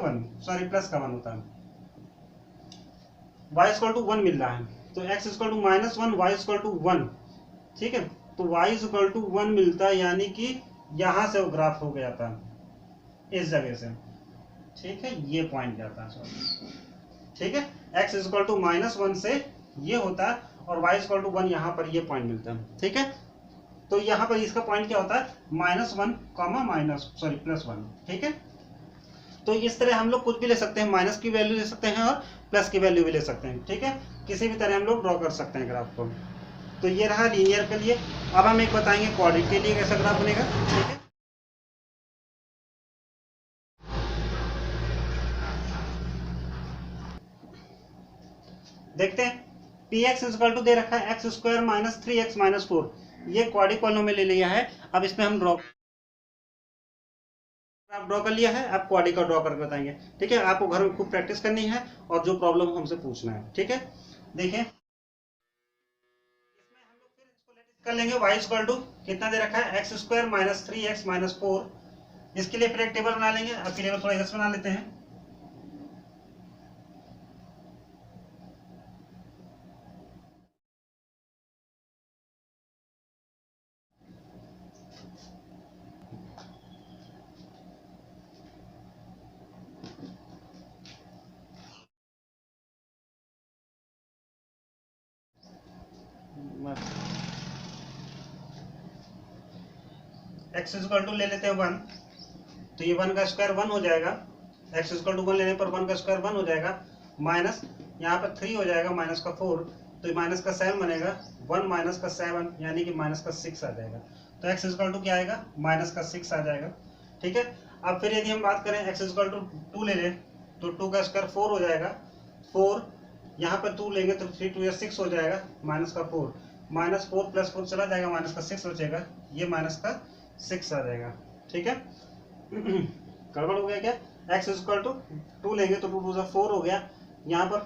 1 होता है, y इक्वल टू 1 मिल रहा है, तो x equal to -1 y equal to 1, ठीक है। तो y इक्वल टू 1 मिलता है, यानी कि यहां से वो ग्राफ हो गया था इस जगह से, ठीक है, ये पॉइंट जाता है, ठीक है। x इक्वल टू -1 से ये होता है, और y इक्वल टू 1 यहाँ पर ये पॉइंट मिलता है, ठीक है। तो यहाँ पर इसका पॉइंट क्या होता है, -1 +1, ठीक है। तो इस तरह हम लोग कुछ भी ले सकते हैं, माइनस की वैल्यू ले सकते हैं और प्लस की वैल्यू भी ले सकते हैं, ठीक है। किसी भी तरह हम लोग ड्रॉ कर सकते हैं ग्राफ को। तो ये रहा लीनियर के लिए। अब हम एक बताएंगे क्वाड्रेटिक के लिए कैसा ग्राफ बनेगा, ठीक है। देखते हैं, px इक्वल टू दे रखा है x square minus 3x minus 4, ये क्वाड्रेटिक पॉलिनोमियल ले लिया है। अब इसमें हम ड्रॉ कर लिया है, अब क्वाड्रेटिक का ड्रॉ करके बताएंगे, ठीक है। आपको घर में खूब प्रैक्टिस करनी है और जो प्रॉब्लम हमसे पूछना है, ठीक है। देखिए कर लेंगे, y इक्वल टू कितना दे रखा है, x square minus 3x minus 4। इसके लिए फिर एक टेबल बना लेंगे, अब टेबल थोड़ा इधर से बना लेते हैं। एक्स इक्वल टू ले लेते हैं 1, तो ये 1 का स्क्वायर 1 हो जाएगा, x इक्वल टू 1 लेने पर 1 का स्क्वायर 1 हो जाएगा, माइनस यहाँ पर 3 हो जाएगा, माइनस का 4, तो माइनस का 7 बनेगा, 1 माइनस का 7 यानी कि माइनस का 6 आ जाएगा। तो x इक्वल टू क्या आएगा, माइनस का 6 आ जाएगा, ठीक है। अब फिर यदि हम बात करें x इक्वल टू 2 ले लें, तो 2 का स्क्वायर 4 हो जाएगा, 4 यहाँ पर 2 लेंगे तो 3 2 6 हो जाएगा, माइनस का 4, माइनस 4 प्लस 4 चला जाएगा, माइनस का 6 बचेगा, ये माइनस का 6 आ जाएगा, ठीक है। गड़बड़ हो गया क्या, x इक्वल टू 2 लेंगे तो 2 2 4 हो गया, यहाँ पर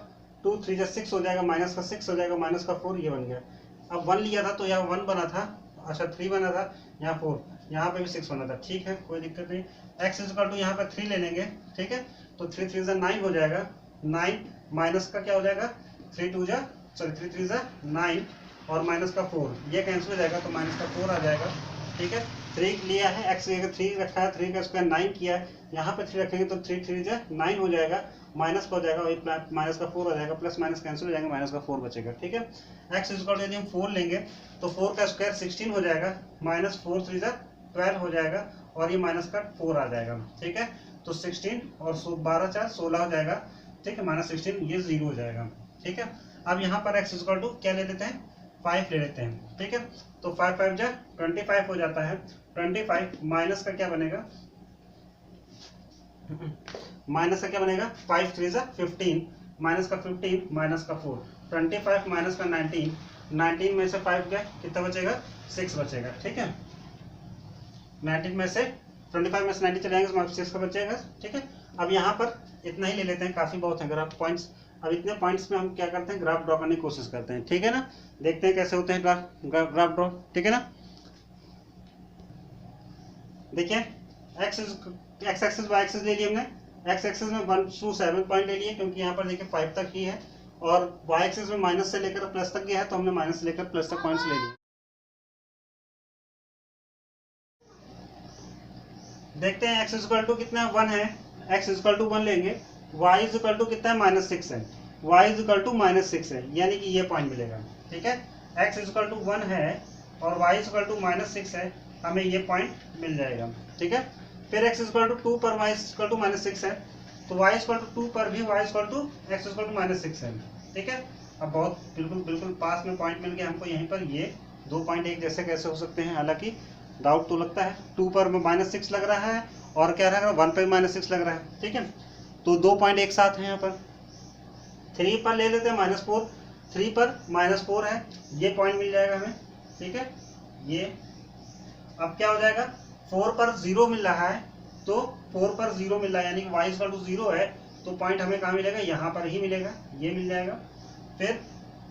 2 3 6 हो जाएगा, माइनस का 6 हो जाएगा, माइनस का 4 ये बन गया। अब 1 लिया था तो यहाँ 1 बना था, अच्छा 3 बना था, यहाँ 4, यहाँ पे भी 6 बना था, ठीक है कोई दिक्कत नहीं। x इक्वल टू यहाँ पे 3 ले लेंगे, ठीक है, तो 3 3 9 हो जाएगा, 9 माइनस का क्या हो जाएगा, 3 2 3 3 9 और माइनस का 4, ये कैंसिल हो जाएगा तो माइनस का 4 आ जाएगा, ठीक है। 3 लिया है, x 3 रखा है, 3 का स्क्वायर 9 किया है, यहाँ पे 3 रखेंगे तो 3 3 9 हो जाएगा, माइनस का हो जाएगा और माइनस का 4 हो जाएगा, प्लस माइनस कैंसिल हो जाएगा, माइनस का 4 बचेगा, ठीक है। x इक्वल यदि हम 4 लेंगे तो 4 का स्क्वायर 16 हो जाएगा, माइनस 4 3 12 हो जाएगा और ये माइनस का 4 आ जाएगा, ठीक है। तो 16 और 12 4 16 हो जाएगा, ठीक है, माइनस 16 ये 0 हो जाएगा, ठीक है। अब यहाँ पर x इक्वल टू क्या ले लेते हैं, 5 ले लेते हैं, ठीक है। तो 5 5 25 हो जाता है, 25 माइनस का क्या बनेगा, माइनस का क्या बनेगा, 5 3 15, माइनस का 15 माइनस का 4, 25 माइनस का 19, 19 में से 5 गया, कितना बचेगा, 6 बचेगा, ठीक है। 19 में से 25 में से 90 चले जाएंगे तो 6 का बचेगा, ठीक है। अब यहाँ पर इतना ही ले लेते हैं, काफी बहुत है ग्राफ पॉइंट्स। अब इतने पॉइंट्स में हम क्या करते हैं, ग्राफ ड्रॉ करने की कोशिश करते हैं, ठीक है ना। देखते हैं कैसे होते हैं ग्राफ ड्रॉ, ठीक है ना। देखिए एक्स एक्सिस वाई एक्सिस ले लिया हमने, एक्स एक्सिस में 1 to 7 पॉइंट ले लिए क्योंकि यहाँ पर देखिए 5 तक ही है, और वाई एक्सिस में माइनस से लेकर प्लस तक गया है तो हमने माइनस से लेकर प्लस तक पॉइंट्स ले लिए। देखते हैं एक्स इक्वल टू कितना है, 1 है, एक्स इक्वल टू 1 लेंगे, वाई इक्वल टू कितना है, -6 है, वाई इक्वल टू -6 है, यानी कि ये पॉइंट मिलेगा, ठीक है। एक्स इक्वल टू 1 है और वाई इक्वल टू -6 है, हमें ये पॉइंट मिल जाएगा, ठीक है। फिर एक्स इक्वल टू 2 पर वाई इक्वल टू -6 है, तो वाई इक्वल टू 2 पर भी y equal to x equal to -6 है, ठीक है। अब बहुत बिल्कुल पास में पॉइंट मिल गया हमको, यहीं पर ये 2 पॉइंट एक जैसे कैसे हो सकते हैं, हालांकि डाउट तो लगता है, 2 पर -6 लग रहा है और क्या रहा है, 1 पर -6 लग रहा है, ठीक है। तो 2 पॉइंट एक साथ हैं यहाँ पर। 3 पर ले लेते हैं -4, 3 पर -4 है, ये पॉइंट मिल जाएगा हमें, ठीक है। ये अब क्या हो जाएगा, 4 पर 0 मिल रहा है, तो 4 पर 0 मिल रहा है यानी कि y इक्वल टू 0 है, तो पॉइंट हमें कहाँ मिलेगा, यहाँ पर ही मिलेगा, ये मिल जाएगा। फिर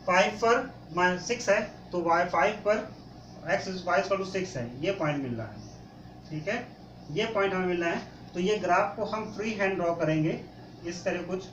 5 पर 6 है, तो 5 पर x y इक्वल टू 6 है, ये पॉइंट मिल रहा है, ठीक है, ये पॉइंट हमें मिल रहा है। तो ये ग्राफ को हम फ्री हैंड ड्रॉ करेंगे इस तरह कुछ,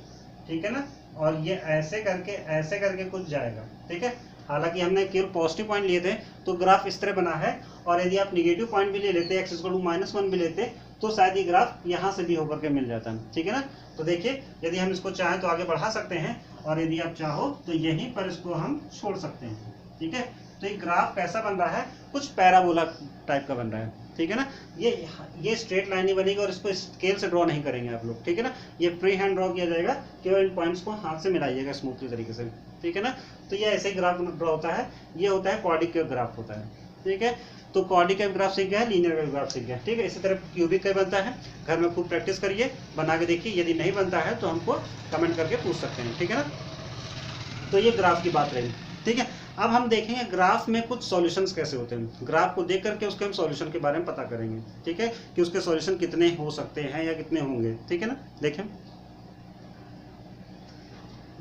ठीक है ना, और ये ऐसे करके कुछ जाएगा, ठीक है। हालांकि हमने केवल पॉजिटिव पॉइंट लिए थे तो ग्राफ इस तरह बना है, और यदि आप निगेटिव पॉइंट भी ले लेते, एक्स इक्वल टू -1 भी लेते, तो शायद ये ग्राफ यहाँ से भी होकर के मिल जाता है, ठीक है ना। तो देखिए यदि हम इसको चाहें तो आगे बढ़ा सकते हैं, और यदि आप चाहो तो यहीं पर इसको हम छोड़ सकते हैं, ठीक है। तो ये ग्राफ कैसा बन रहा है, कुछ पैराबोला टाइप का बन रहा है, ठीक है ना। ये स्ट्रेट लाइन ही बनेगी और इसको स्केल से ड्रॉ नहीं करेंगे आप लोग, ठीक है ना। ये फ्री हैंड ड्रॉ किया जाएगा, केवल इन पॉइंट्स को हाथ से मिलाइएगा स्मूथली तरीके से, ठीक है ना। तो ये ऐसे ही ग्राफ ड्रॉ होता है, ये होता है क्वाड्रिक ग्राफ होता है, ठीक है। तो क्वाड्रिक ग्राफ सीख गया है, लीनियर ग्राफ सीख गया, ठीक है। इसी तरह क्यूबिक का बनता है, घर में खूब प्रैक्टिस करिए, बना के देखिए, यदि नहीं बनता है तो हमको कमेंट करके पूछ सकते हैं, ठीक है ना। तो ये ग्राफ की बात रही, ठीक है। अब हम देखेंगे ग्राफ में कुछ सॉल्यूशंस कैसे होते हैं, ग्राफ को देख करके उसके हम सॉल्यूशन के बारे में पता करेंगे, ठीक है, कि उसके सॉल्यूशन कितने हो सकते हैं या कितने होंगे, ठीक है ना। देखें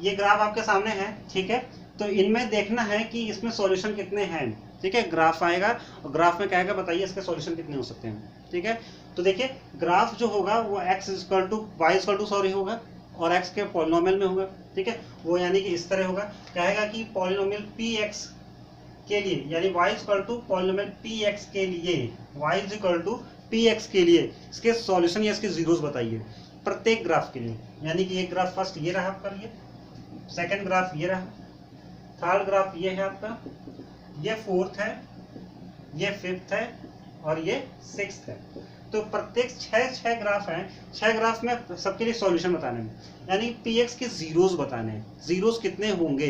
ये ग्राफ आपके सामने है, ठीक है। तो इनमें देखना है कि इसमें सॉल्यूशन कितने हैं, ठीक है। ग्राफ आएगा और ग्राफ में क्या आएगा, बताइए इसके सॉल्यूशन कितने हो सकते हैं, ठीक है। तो देखिए ग्राफ जो होगा वो x equal to y equal to sorry होगा और x के पॉलिनोमियल में होगा, ठीक है। वो यानी कि इस तरह होगा, कहेगा कि पॉलिनोमियल px के लिए, यानी y equal to polynomial px के लिए, y इक्वल टू px के लिए इसके सॉल्यूशन या इसके जीरोस बताइए प्रत्येक ग्राफ के लिए। यानी कि एक ग्राफ फर्स्ट ये रहा आपका, ये सेकंड ग्राफ ये रहा, थर्ड ग्राफ ये है आपका, ये फोर्थ है, ये फिफ्थ है और ये सिक्स्थ है। तो प्रत्येक 6 ग्राफ हैं, 6 ग्राफ में सबके लिए सॉल्यूशन बताने हैं, यानी px के जीरोस बताने हैं, जीरोस कितने होंगे।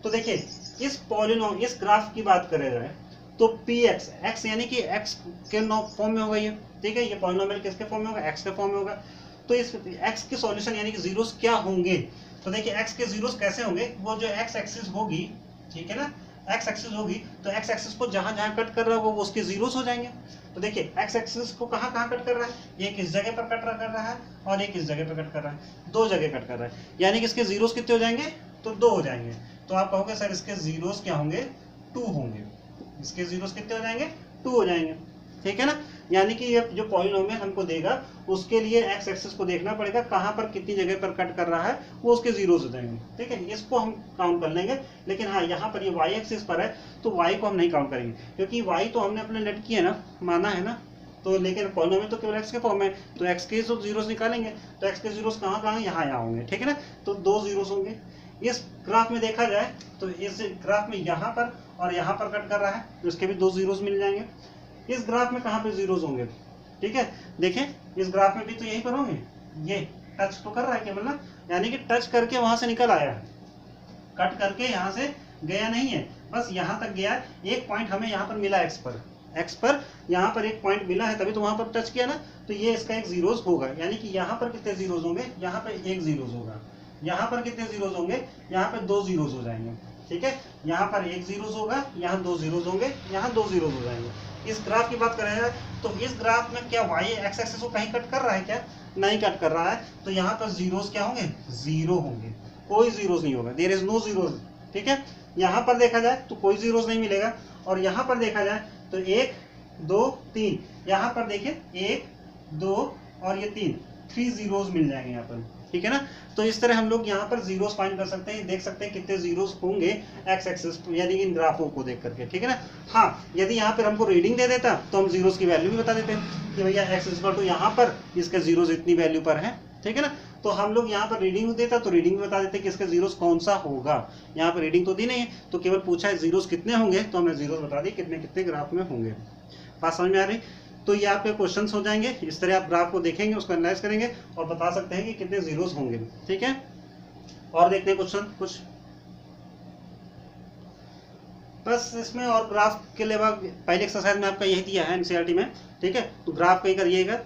तो देखिए इस ग्राफ की बात करें जाए तो px x यानी कि x के फॉर्म में होगा ये, ठीक है। ये पॉलिनोमियल किसके फॉर्म में होगा, x के फॉर्म में होगा। तो इस x के सॉल्यूशन यानी कि जीरोस क्या होंगे, तो देखिए x के जीरोस कैसे होंगे, वो जो x एक्सिस होगी, ठीक है ना, x एक्सिस होगी, तो x एक्सिस को जहां जहां कट कर रहा होगा वो उसके जीरोस हो जाएंगे। तो देखिए x एक्सिस को कहां कहां कट कर रहा है, ये किस जगह पर कट कर रहा है और ये किस जगह पर कट कर रहा है, 2 जगह कट कर रहा है, यानी कि इसके जीरोस कितने हो जाएंगे, तो 2 हो जाएंगे। तो आप कहोगे सर इसके जीरोस क्या होंगे, 2 होंगे। इसके जीरोस कितने हो जाएंगे? 2 हो जाएंगे, ठीक है ना। यानी कि ये जो पॉलिनोमियल हमको देगा उसके लिए एक्स एक्सिस को देखना पड़ेगा कहाँ पर कितनी जगह पर कट कर रहा है, वो उसके जीरोस हो जाएंगे, ठीक है। इसको हम काउंट कर लेंगे। लेकिन हाँ, यहाँ पर ये वाई एक्सिस पर है तो वाई को हम नहीं काउंट करेंगे, क्योंकि वाई तो हमने अपने लेट किया ना, माना है ना। तो लेकिन पॉलिनोमियल तो केवल एक्स के फॉर्म है, तो एक्स के जो जीरोस निकालेंगे तो एक्स के जीरोस कहाँ कहाँ यहाँ यहाँ होंगे, ठीक है ना। तो 2 जीरोस होंगे। इस ग्राफ में देखा जाए तो इस ग्राफ में यहाँ पर और यहाँ पर कट कर रहा है तो इसके भी 2 जीरोस मिल जाएंगे। इस ग्राफ में कहाँ पे जीरोस होंगे, ठीक है। देखें इस ग्राफ में भी तो यहीं पर होंगे, ये टच तो कर रहा है केवल ना, यानी कि टच करके वहां से निकल आया है, कट करके यहाँ से गया नहीं है, बस यहाँ तक गया। एक पॉइंट हमें यहाँ पर मिला एक्स पर यहाँ पर एक पॉइंट मिला है, तभी तो वहां पर टच किया ना, तो ये इसका एक जीरोस होगा। यानी कि यहाँ पर कितने जीरोस होंगे, यहाँ पर एक जीरोस होगा। यहाँ पर कितने जीरोस होंगे, यहाँ पर 2 जीरोस हो जाएंगे, ठीक है। यहाँ पर एक जीरोस होगा, यहाँ 2 जीरोस होंगे, यहाँ 2 जीरोस हो जाएंगे। इस ग्राफ की बात करें तो इस ग्राफ में क्या वाई एक्स एक्सिस को कहीं कट कर रहा है क्या? नहीं कट कर रहा है। तो यहाँ पर जीरोस क्या होंगे? 0 होंगे, कोई जीरोस नहीं होगा, देयर इज नो जीरोस, ठीक है। यहाँ पर देखा जाए तो कोई जीरोस नहीं मिलेगा, और यहाँ पर देखा जाए तो 1 2 3, यहाँ पर देखिए 1 2 और ये 3 जीरोस मिल जाएंगे यहाँ पर, ठीक है ना। तो इस तरह हम लोग यहाँ पर जीरोस फाइंड कर सकते हैं, देख सकते हैं कितने जीरोस होंगे एक्स एक्सिस यानी इन ग्राफों को देख करके, ठीक है ना। हाँ, यदि यहाँ पर हमको रीडिंग दे देता तो हम जीरोस की वैल्यू भी बता देते हैं कि भैया एक्स इक्वल टू यहाँ पर इसके जीरोस इतनी वैल्यू पर है, ठीक है ना। तो हम लोग यहाँ पर रीडिंग देता तो रीडिंग भी बता देते कि इसका जीरोस कौन सा होगा। यहाँ पर रीडिंग तो दी नहीं है, तो केवल पूछा है जीरोस कितने होंगे, तो हमने जीरोस बता दी कितने कितने ग्राफ में होंगे। बात समझ में आ रही? तो ये आपके क्वेश्चंस हो जाएंगे। इस तरह आप ग्राफ को देखेंगे, उसको एनालाइज करेंगे और बता सकते हैं कि कितने जीरोस होंगे, ठीक है। और देखते हैं क्वेश्चन कुछ, बस इसमें और ग्राफ के अलावा पहले एक्सरसाइज में आपका यही दिया है एनसीईआरटी में, ठीक है। तो ग्राफ को ही करिएगा,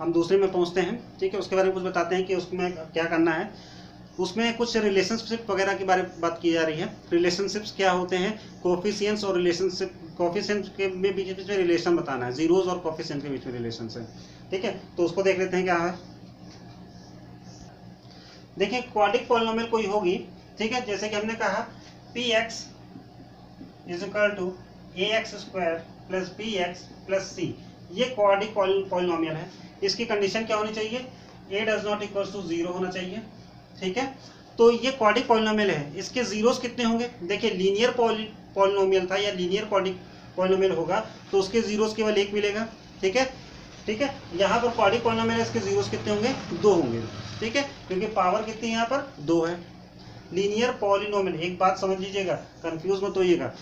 हम दूसरे में पहुंचते हैं, ठीक है। उसके बारे में कुछ बताते हैं कि उसमें क्या करना है। उसमें कुछ रिलेशनशिप वगैरह के बारे में बात की जा रही है। रिलेशनशिप्स क्या होते हैं, कोफिशिएंट्स और रिलेशनशिप, कोफिशिएंट के में बीच में रिलेशन बताना है, जीरोस और कोफिशिएंट के बीच में रिलेशन है, ठीक है। तो उसको देख लेते हैं क्या है। देखिए क्वाड्रिक पॉलिनोमियल कोई होगी, ठीक है। जैसे कि हमने कहा px is equal to ax² plus bx plus c, ये क्वाड्रिक पॉलिनोमियल है। इसकी कंडीशन क्या होनी चाहिए, a does not equal to 0 होना चाहिए, ठीक है। तो ये क्वाड्रिक पॉलिनोमियल है, इसके जीरोस कितने होंगे। देखिए लीनियर पॉलिनोमियल था या लीनियर क्वाड्रिक पॉलिनोमियल होगा तो उसके जीरोस केवल 1 मिलेगा, ठीक है, ठीक है। यहाँ पर क्वाड्रिक पॉलिनोमियल है, इसके जीरोस कितने होंगे, 2 होंगे, ठीक है, क्योंकि पावर कितनी यहाँ पर 2 है। लीनियर पॉलिनोमियल, एक बात समझ लीजिएगा, कंफ्यूज मत होइएगा,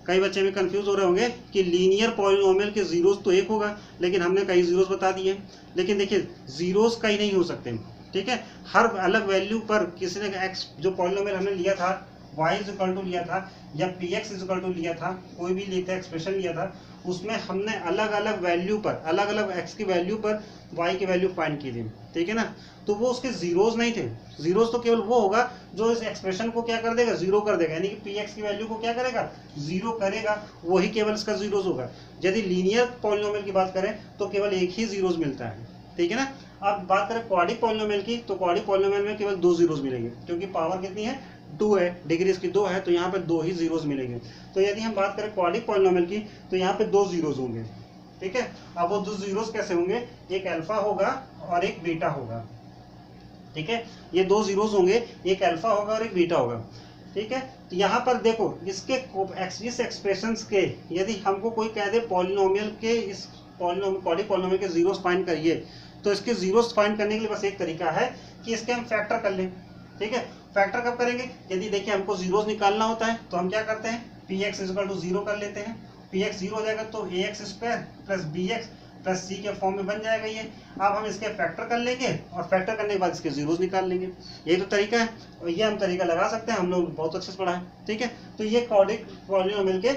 कई बच्चे भी कंफ्यूज हो रहे होंगे कि लीनियर पॉलिनोमियल के जीरोस तो 1 होगा, लेकिन हमने कई जीरोस बता दिए। लेकिन देखिए जीरोस कई नहीं हो सकते, ठीक है। हर अलग वैल्यू पर किसी ने एक्स जो पॉलिनोमियल हमने लिया था y इज इक्वल टू लिया था या px इज इक्वल टू लिया था, कोई भी लेते एक्सप्रेशन लिया था, उसमें हमने अलग अलग वैल्यू पर, अलग अलग x की वैल्यू पर y की वैल्यू फाइंड की थी, ठीक है ना। तो वो उसके जीरोस नहीं थे, जीरोस तो केवल वो होगा जो इस एक्सप्रेशन को क्या कर देगा, 0 कर देगा, यानी कि px की वैल्यू को क्या करेगा, 0 करेगा, वही केवल इसका जीरोस होगा। यदि लीनियर पॉलिनोमियल की बात करें तो केवल एक ही जीरोस मिलता है, ठीक है ना। अब बात करें क्वाड्रिक पॉलिनोमियल की, तो क्वाड्रिक पॉलिनोमियल में केवल 2 जीरोस मिलेंगे, क्योंकि पावर कितनी है, 2 है, डिग्री इसकी 2 है, तो यहाँ पे 2 ही जीरोस मिलेंगे। तो यदि हम बात करें क्वाड्रिक पॉलिनोमियल की तो यहाँ पे 2 जीरोस होंगे, ठीक है। अब वो 2 जीरोस कैसे होंगे, एक अल्फा होगा और एक बीटा होगा, ठीक है। ये 2 जीरोस होंगे, एक अल्फा होगा और एक बीटा होगा, ठीक है। तो यहाँ पर देखो इसके इस एक्सप्रेशंस के, यदि हमको कोई कह दे पॉलिनोमियल के इस क्वाड्रिक पॉलिनोमियल के जीरोस फाइंड करिए, तो इसके जीरोस फाइंड करने के लिए बस एक तरीका है कि इसके हम फैक्टर कर लें, ठीक है। फैक्टर कब करेंगे, यदि देखिए हमको जीरोस निकालना होता है तो हम क्या करते हैं, px इज इक्वल टू 0 कर लेते हैं। px 0 हो जाएगा तो ax² plus bx plus c के फॉर्म में बन जाएगा ये। अब हम इसके फैक्टर कर लेंगे और फैक्टर करने के बाद इसके जीरोस निकाल लेंगे, यही तो तरीका है। और ये हम तरीका लगा सकते हैं, हम लोग बहुत अच्छे से पढ़ा है, ठीक है। तो ये क्वाड्रिक पॉलिनोमियल के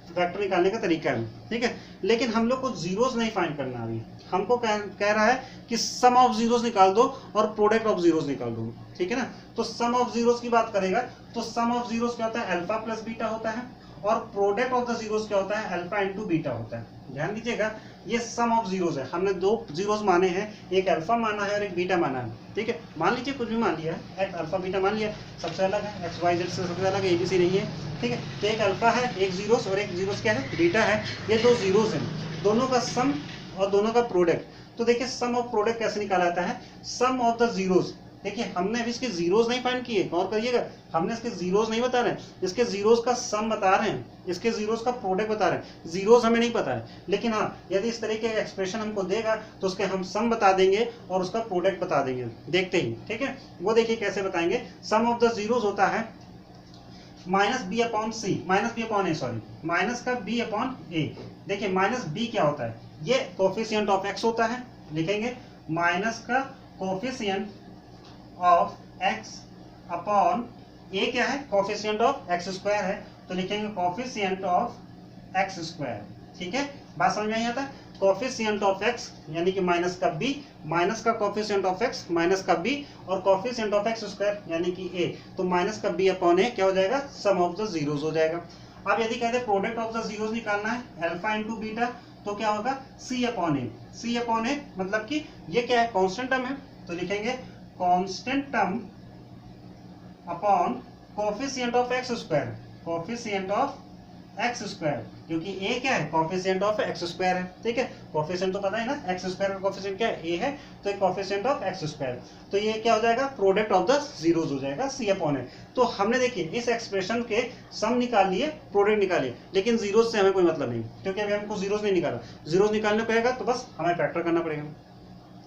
फैक्टर निकालने का तरीका है, ठीक है। लेकिन हम लोग को जीरोस नहीं फाइंड करना, अभी हमको कह रहा है कि सम ऑफ जीरोस निकाल दो और प्रोडक्ट ऑफ जीरोस निकाल दो, ठीक है ना। तो सम ऑफ जीरोस की बात करेगा तो सम ऑफ जीरोस क्या होता है, अल्फा प्लस बीटा होता है, और प्रोडक्ट ऑफ द जीरोस क्या होता है, अल्फा इंटू बीटा होता है। ध्यान दीजिएगा, ये सम ऑफ जीरोस है। हमने दो जीरोस माने हैं, एक अल्फा माना है और एक बीटा माना है, ठीक है। मान लीजिए कुछ भी मान लिया है, एक अल्फा बीटा मान लिया, सबसे अलग है, एक्स वाई जेड से सबसे अलग है, एबीसी नहीं है, ठीक है। तो एक अल्फा है, एक जीरोस, और एक जीरोस क्या है, बीटा है। ये दो जीरोस हैं, दोनों का सम और दोनों का प्रोडक्ट। तो देखिए सम ऑफ प्रोडक्ट कैसे निकाला जाता है, सम ऑफ द जीरोस। देखिए हमने अभी इसके जीरोस नहीं फाइंड किए, गौर करिएगा, हमने इसके जीरोस नहीं बता रहे हैं, इसके जीरोस का सम बता रहे हैं, इसके जीरोस का प्रोडक्ट बता रहे हैं। जीरोस हमें नहीं पता है, लेकिन हाँ यदि इस तरीके का एक्सप्रेशन हमको देगा तो उसके हम सम बता देंगे और उसका प्रोडक्ट बता देंगे, देखते ही, ठीक है। वो देखिए कैसे बताएंगे। सम ऑफ द जीरोस होता है माइनस बी अपॉन सी, माइनस बी अपॉन ए, सॉरी, माइनस का बी अपॉन ए। देखिए माइनस बी क्या होता है, ये कोफिशिएंट ऑफ एक्स होता है, लिखेंगे माइनस का कोफिशिएंट ऑफ x अपॉन ए क्या है, कोफिशिएंट ऑफ एक्स स्क्वायर है, तो लिखेंगे कोफिशिएंट ऑफ एक्स स्क्वायर, ठीक है। बात समझ में आई आता है, कोफिशिएंट ऑफ x यानी कि माइनस का b, माइनस का कोफिशिएंट ऑफ x माइनस का b, और कोफिशिएंट ऑफ एक्स स्क्वायर यानी कि a, तो माइनस का b अपॉन ए क्या हो जाएगा, सम ऑफ द जीरोस हो जाएगा। अब यदि कहते हैं प्रोडक्ट ऑफ द जीरोस निकालना है, अल्फा इंटू बीटा, तो क्या होगा, c अपॉन ए। c अपॉन ए मतलब कि ये क्या है, कांस्टेंट टर्म है, तो लिखेंगे constant term upon coefficient of x square, coefficient of x square, क्योंकि a क्या है, कोफिशिएंट ऑफ एक्स स्क्वायर है, ठीक है। कोफिशिएंट तो पता है ना, एक्स स्क्वायर का कोफिशिएंट क्या है, a है, तो कोफिशिएंट ऑफ एक्स स्क्वायर, तो ये क्या हो जाएगा, प्रोडक्ट ऑफ द जीरोस हो जाएगा, c अपॉन ए। तो हमने देखिए इस एक्सप्रेशन के सम निकाल लिए, प्रोडक्ट निकालिए, लेकिन जीरोस से हमें कोई मतलब नहीं, क्योंकि अभी हमको जीरोस नहीं निकाला। जीरोस निकालने पड़ेगा तो बस हमें फैक्टर करना पड़ेगा,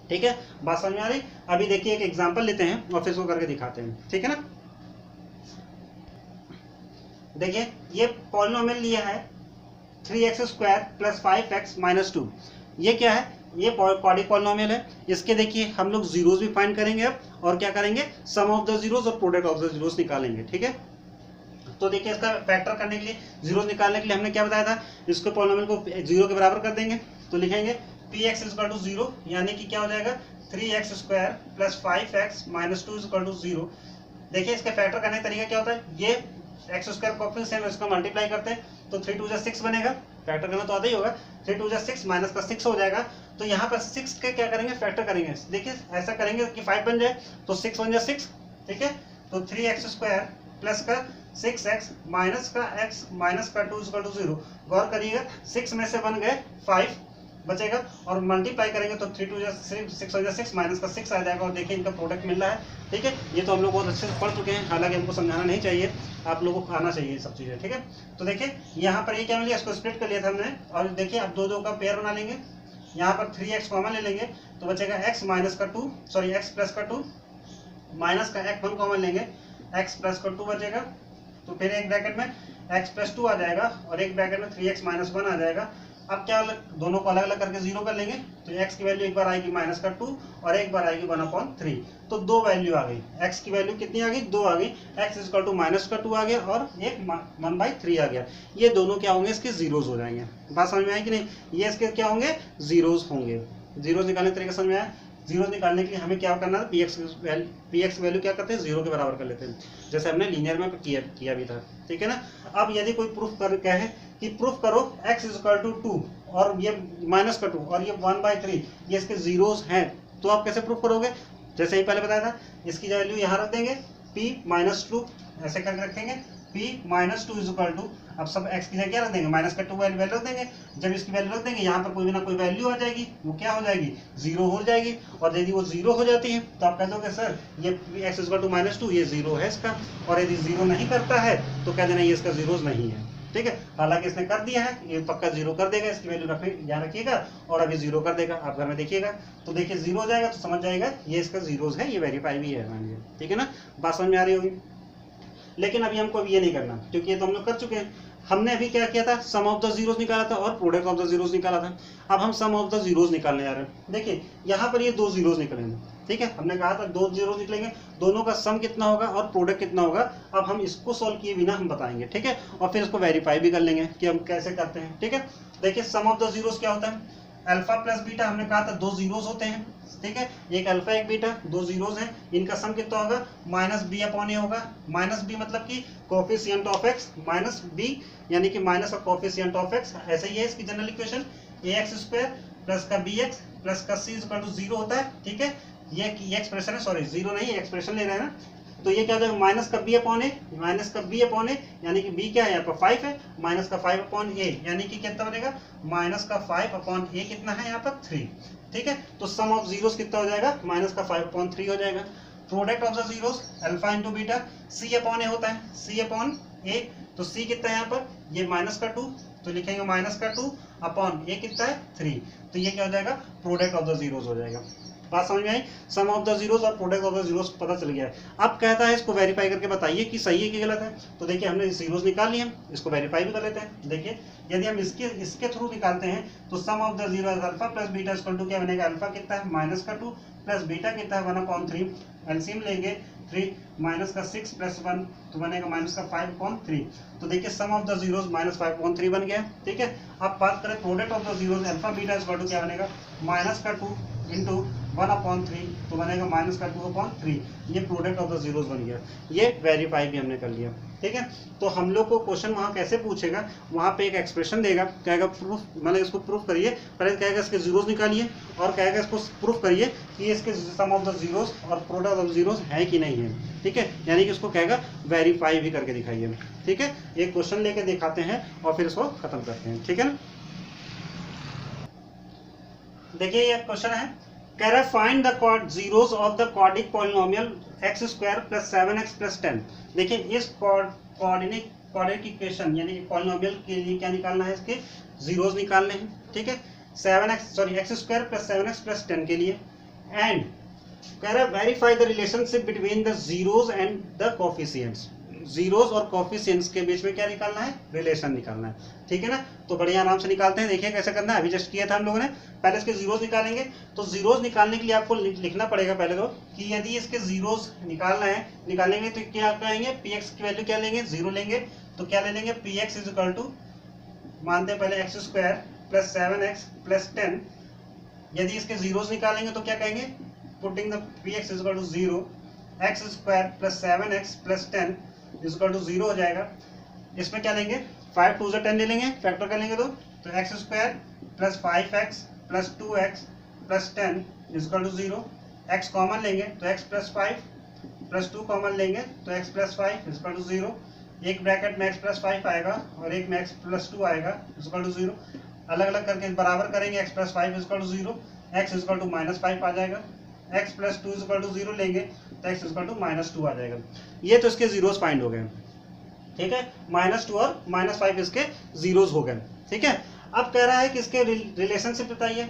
ठीक है। बात समझ में आ रही। अभी देखिए एक एग्जांपल लेते हैं और फिर इसको करके दिखाते हैं, ठीक है ना। देखिए ये पॉलिनोमियल लिया है 3x square plus 5x minus 2, ये क्या है, ये क्वाड्रिक पॉलिनोमियल है। इसके देखिए हम लोग जीरोस भी फाइंड करेंगे अब, और क्या करेंगे, सम ऑफ द जीरोस और प्रोडक्ट ऑफ द जीरोस निकालेंगे, ठीक है। तो देखिए इसका फैक्टर करने के लिए, जीरोस निकालने के लिए हमने क्या बताया था, इसको पॉलिनोमियल को जीरो के बराबर कर देंगे, तो लिखेंगे px इक्वल टू 0, यानी कि क्या हो जाएगा, 3x square plus 5x minus 2 equal to 0। देखिए इसके फैक्टर करने का तरीका क्या होता है, ये एक्स स्क्वायर कोफिशिएंट इसका मल्टीप्लाई करते हैं, तो 3 2 6 बनेगा, फैक्टर करना तो आता ही होगा, 3 2 6 माइनस का 6 हो जाएगा। तो यहाँ पर 6 के क्या करेंगे, फैक्टर करेंगे। देखिए ऐसा करेंगे कि 5 बन जाए, तो 6 बन जाए 6, ठीक है। तो 3x स्क्वायर प्लस का 6x माइनस का x माइनस का 2 इक्वल टू 0। गौर करिएगा 6 में से बन गए 5 बचेगा, और मल्टीप्लाई करेंगे तो 3 2 6 हो जाए 6 माइनस का 6 आ जाएगा, और देखिए इनका प्रोडक्ट मिल रहा है, ठीक है। ये तो हम लोग बहुत अच्छे से पढ़ चुके हैं, हालांकि हमको समझाना नहीं चाहिए, आप लोगों को आना चाहिए सब चीज़ें, ठीक है। तो देखिए यहाँ पर ये क्या मिल गया, इसको स्प्लिट कर लिया था हमने, और देखिए अब दो का पेयर बना लेंगे, यहाँ पर 3x कॉमन ले लेंगे, तो बचेगा x माइनस का 2, सॉरी x प्लस का 2, माइनस का x 1 कॉमन लेंगे, x प्लस का 2 बचेगा, तो फिर एक ब्रैकेट में x प्लस 2 आ जाएगा, और एक ब्रैकेट में 3x माइनस 1 आ जाएगा। अब क्या दोनों को अलग अलग करके 0 कर लेंगे, तो x की वैल्यू एक बार आएगी माइनस का 2 और एक बार आएगी 1/3, तो दो वैल्यू आ गई। x की वैल्यू कितनी आ गई, 2 आ गई, x इक्वल टू माइनस का 2 आ गया और एक 1/3 आ गया। ये दोनों क्या होंगे, इसके जीरोस हो जाएंगे। बात समझ में आई कि नहीं, ये इसके क्या होंगे, जीरोस होंगे। जीरोस निकालने का तरीका समझ में आया। जीरो निकालने के लिए हमें क्या करना है, px वैल्यू क्या करते हैं, 0 के बराबर कर लेते हैं, जैसे हमने लीनियर में किया भी था, ठीक है ना। अब यदि कोई प्रूफ कर कहे कि प्रूफ करो x इक्वल टू 2 और ये माइनस का 2 और ये 1/3 ये इसके जीरोस हैं, तो आप कैसे प्रूफ करोगे, जैसे ही पहले बताया था, इसकी वैल्यू यहाँ रख देंगे p माइनस 2, ऐसे करके रखेंगे p माइनस 2 इक्वल टू, अब सब x की जगह क्या रख देंगे, माइनस का 2 वैल्यू रख देंगे। जब इसकी वैल्यू रख देंगे यहाँ पर कोई ना कोई वैल्यू आ जाएगी, वो क्या हो जाएगी, 0 हो जाएगी, और यदि वो 0 हो जाती है तो आप कह दोगे सर ये x इक्वल टू माइनस 2 ये 0 है इसका, और यदि 0 नहीं करता है तो कह देना ये इसका जीरोस नहीं है, ठीक है। हालांकि इसने कर दिया है, ये पक्का 0 कर देगा, इसकी वैल्यू ध्यान रखिएगा, और अभी 0 कर देगा, आप घर में देखिएगा, तो देखिए 0 हो जाएगा तो समझ जाएगा ये इसका जीरोस है, ये वेरीफाई भी है, मान लीजिए, ठीक है ना। बात समझ में आ रही होगी। लेकिन अभी हमको अभी ये नहीं करना, क्योंकि ये तो हम लोग कर चुके हैं। हमने अभी क्या किया था, सम ऑफ द जीरोस निकाला था और प्रोडक्ट ऑफ द जीरोस निकाला था। अब हम सम ऑफ द जीरोस निकालने जा रहे हैं। देखिए यहाँ पर ये 2 जीरोस निकलेंगे, ठीक है, हमने कहा था 2 जीरोस निकलेंगे, दोनों का सम कितना होगा और प्रोडक्ट कितना होगा, अब हम इसको सॉल्व किए बिना हम बताएंगे, ठीक है, और फिर इसको वेरीफाई भी कर लेंगे कि हम कैसे करते हैं, ठीक है। देखिए सम ऑफ द जीरोस क्या होता है, अल्फा प्लस बीटा हमने कहा था दो जीरोस होते हैं, ठीक है, एक अल्फा एक बीटा, दो जीरोस हैं, इनका सम कितना होगा माइनस बी अपॉन ए होगा। माइनस बी मतलब कि coefficient of x minus b यानी कि minus of coefficient of x, ऐसे ही है इसकी general equation, a x square plus का बी एक्स प्लस का सी इक्वल टू जीरो होता है, ठीक है, ये एक्सप्रेशन है, सॉरी जीरो नहीं एक्सप्रेशन ले रहे हैं ना, तो ये क्या हो जाएगा माइनस का बी अपॉन ए, माइनस का बी अपॉन ए यानी कि बी क्या है यहाँ पर 5 है, माइनस का 5 अपॉन ए यानी कि कितना बनेगा माइनस का 5 अपॉन ए कितना है यहाँ पर 3, ठीक है, तो सम ऑफ जीरोस कितना हो जाएगा माइनस का 5 अपॉन 3 हो जाएगा। Product of the zeros alpha into beta c upon a होता है, सी अपॉन ए, तो सी कितना है यहाँ पर ये माइनस का 2, तो लिखेंगे माइनस का 2 अपॉन ए कितना है 3, तो ये क्या हो जाएगा प्रोडक्ट ऑफ द जीरोस हो जाएगा। बात समझ में आई, सम ऑफ द जीरोस और प्रोडक्ट ऑफ द जीरोस पता चल गया है। अब कहता है इसको वेरीफाई करके बताइए कि सही है कि गलत है, तो देखिए हमने जीरोस निकाल लिए, इसको वेरीफाई भी कर लेते हैं। देखिए यदि हम इसके थ्रू निकालते हैं तो sum of the zero alpha plus beta equal to क्या बनेगा, अल्फा कितना है माइनस का 2 प्लस बीटा कितना है 1/3, एलसीएम लेंगे 3 माइनस का 6 प्लस 1 तो बनेगा माइनस का 5/3, तो देखिए sum of the zeros minus 5/3 बन गया, ठीक है। अब बात करें product of the zeros alpha beta equal to क्या बनेगा माइनस का 2 इंटू 1/3 तो बनेगा माइनस का 2/3, ये प्रोडक्ट ऑफ द जीरोस बन गया, ये वेरीफाई भी हमने कर लिया, ठीक है। तो हम लोग को क्वेश्चन वहाँ कैसे पूछेगा, वहाँ पे एक एक्सप्रेशन देगा, कहेगा प्रूफ, मतलब इसको प्रूफ करिए, पहले कहेगा इसके जीरोस निकालिए और कहेगा इसको प्रूफ करिए कि इसके सम ऑफ द जीरोस और प्रोडक्ट ऑफ जीरोस है कि नहीं है, ठीक है, यानी कि इसको कहेगा वेरीफाई भी करके दिखाइए, ठीक है। एक क्वेश्चन लेके दिखाते हैं और फिर इसको खत्म करते हैं, ठीक है ना। देखिए ये क्वेश्चन है, कह रहा है find the zeros of the quadric polynomial x square plus 7x plus 10। देखिए इस क्वाड्रिक इक्वेशन यानी कि पॉलिनोमियल के लिए क्या निकालना है, इसके जीरोस निकालने हैं, ठीक है, x square plus 7x plus 10 के लिए। एंड कह रहा है verify the relationship between the zeros and the coefficients, zeros और कोफिशिएंट्स के बीच में क्या निकालना है, रिलेशन निकालना है, ठीक है ना। तो बढ़िया आराम से निकालते हैं, देखिए कैसे करना है, अभी जस्ट किया था हम लोगों ने। पहले इसके जीरोस निकालेंगे, तो जीरोस निकालने के लिए आपको लिखना पड़ेगा पहले तो कि यदि इसके जीरोस निकालेंगे तो क्या करेंगे, पी एक्स की वैल्यू क्या लेंगे, जीरो लेंगे, तो क्या ले लेंगे p x is equal to, मानते हैं पहले x square plus 7x plus 10, यदि इसके जीरोस निकालेंगे तो क्या कहेंगे, putting the p x is equal to 0, x square plus 7x plus 10 is equal to 0 हो जाएगा। इसमें क्या लेंगे 5 2 10 ले लेंगे, फैक्टर कर लेंगे तो x square plus 5x plus 2x plus 10 is equal to 0, x common लेंगे तो x प्लस 5 प्लस 2 कॉमन लेंगे तो x plus 5 is equal to 0, एक ब्रैकेट में x प्लस 5 आएगा और एक में x प्लस 2 आएगा इज इक्वल टू 0, अलग अलग करके बराबर करेंगे, x plus 5 is equal to 0, x is equal to minus 5 आ जाएगा, x plus 2 is equal to 0 लेंगे तो x is equal to minus 2 आ जाएगा। ये तो इसके जीरोस फाइंड हो गए, ठीक है, -2 और -5 इसके जीरोस हो गए, ठीक है। अब कह रहा है कि इसके रिलेशनशिप बताइए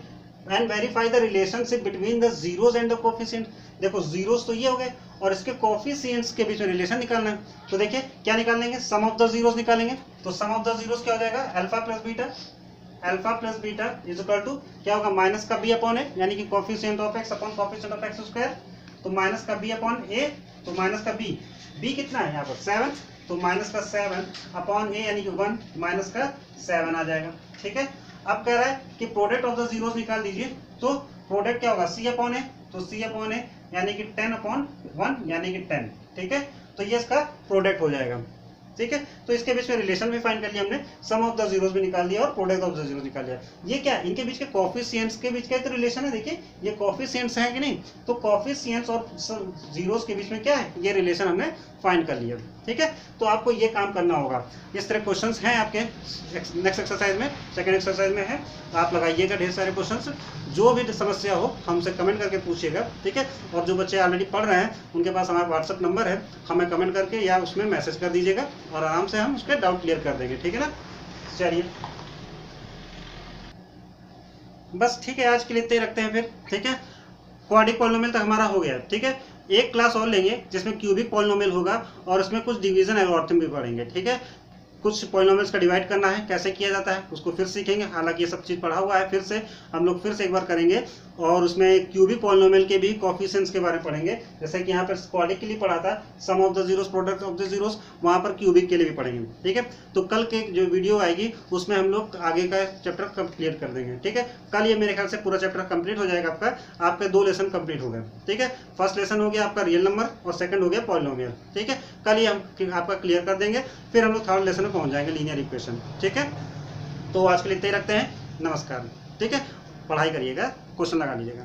and verify the relationship between the zeros and the coefficient. देखो जीरोस तो ये हो गए और इसके कोफिशिएंट्स के बीच में रिलेशन निकालना है, तो देखिए क्या निकाल लेंगे, सम ऑफ द जीरोस निकालेंगे, तो सम ऑफ द जीरोस क्या हो जाएगा, alpha plus beta is equal to क्या होगा माइनस का बी अपॉन ए यानी कि coefficient of x upon coefficient of x square, तो माइनस का बी अपॉन ए, तो माइनस का बी कितना है यहाँ पर 7, तो माइनस का 7 अपॉन ए यानी कि 1 माइनस का 7 आ जाएगा, ठीक है। अब कह रहा है कि प्रोडक्ट ऑफ द जीरोस निकाल दीजिए, तो प्रोडक्ट क्या होगा सी अपॉन ए, तो सी अपॉन ए यानी कि 10 अपॉन 1 यानी कि 10, ठीक है, तो ये इसका प्रोडक्ट हो जाएगा, ठीक है। तो इसके बीच में रिलेशन भी फाइंड कर लिया हमने, सम ऑफ द जीरोस भी निकाल दिया और प्रोडक्ट ऑफ द जीरोस निकाल लिया। ये क्या इनके बीच के कोफिशिएंट्स के बीच का तो रिलेशन है, देखिए ये कोफिशिएंट्स हैं कि नहीं, तो कोफिशिएंट्स और जीरोस के बीच में क्या है, ये रिलेशन हमने फाइंड कर लिया, ठीक है। तो आपको ये काम करना होगा, इस तरह क्वेश्चंस हैं आपके नेक्स्ट एक्सरसाइज में, सेकंड एक्सरसाइज में है, आप लगाइएगा ढेर सारे क्वेश्चंस, जो भी समस्या हो हमसे कमेंट करके पूछिएगा, ठीक है। और जो बच्चे ऑलरेडी पढ़ रहे हैं उनके पास हमारा व्हाट्सएप नंबर है, हमें कमेंट करके या उसमें मैसेज कर दीजिएगा और आराम से हम उसके डाउट क्लियर कर देंगे, ठीक है ना। चलिए बस ठीक है, आज के लिए इतना ही रखते हैं फिर, ठीक है। क्वाड्रिक पॉलिनोमियल तक हमारा हो गया, ठीक है। एक क्लास और लेंगे जिसमें क्यूबिक पॉलिनोमियल होगा और उसमें कुछ डिवीजन एल्गोरिथम भी पढ़ेंगे, ठीक है। कुछ पॉलिनोमियल्स का डिवाइड करना है, कैसे किया जाता है उसको फिर सीखेंगे। हालांकि ये सब चीज़ पढ़ा हुआ है, फिर से हम लोग फिर से एक बार करेंगे। और उसमें क्यूबिक पॉलिनोमियल के भी कोफिशिएंट्स के बारे में पढ़ेंगे। जैसे कि यहाँ पर क्वाड्रिक के लिए पढ़ा था sum of the zeros product of the zeros, वहाँ पर क्यूबिक के लिए भी पढ़ेंगे। ठीक है, तो कल के जो वीडियो आएगी उसमें हम लोग आगे का चैप्टर कंप्लीट कर देंगे। ठीक है, कल ये मेरे ख्याल से पूरा चैप्टर कंप्लीट हो जाएगा आपका 2 लेसन कंप्लीट हो गए। ठीक है, फर्स्ट लेसन हो गया आपका रियल नंबर और सेकंड हो गया पॉलिनोमियल। ठीक है, कल ये हम आपका क्लियर कर देंगे, फिर हम लोग थर्ड लेसन में पहुंच जाएंगे, लीनियर इक्वेशन। ठीक है, तो आज के लिए इतना ही रखते हैं। नमस्कार। ठीक है, पढ़ाई करिएगा, क्वेश्चन लगा लीजिएगा।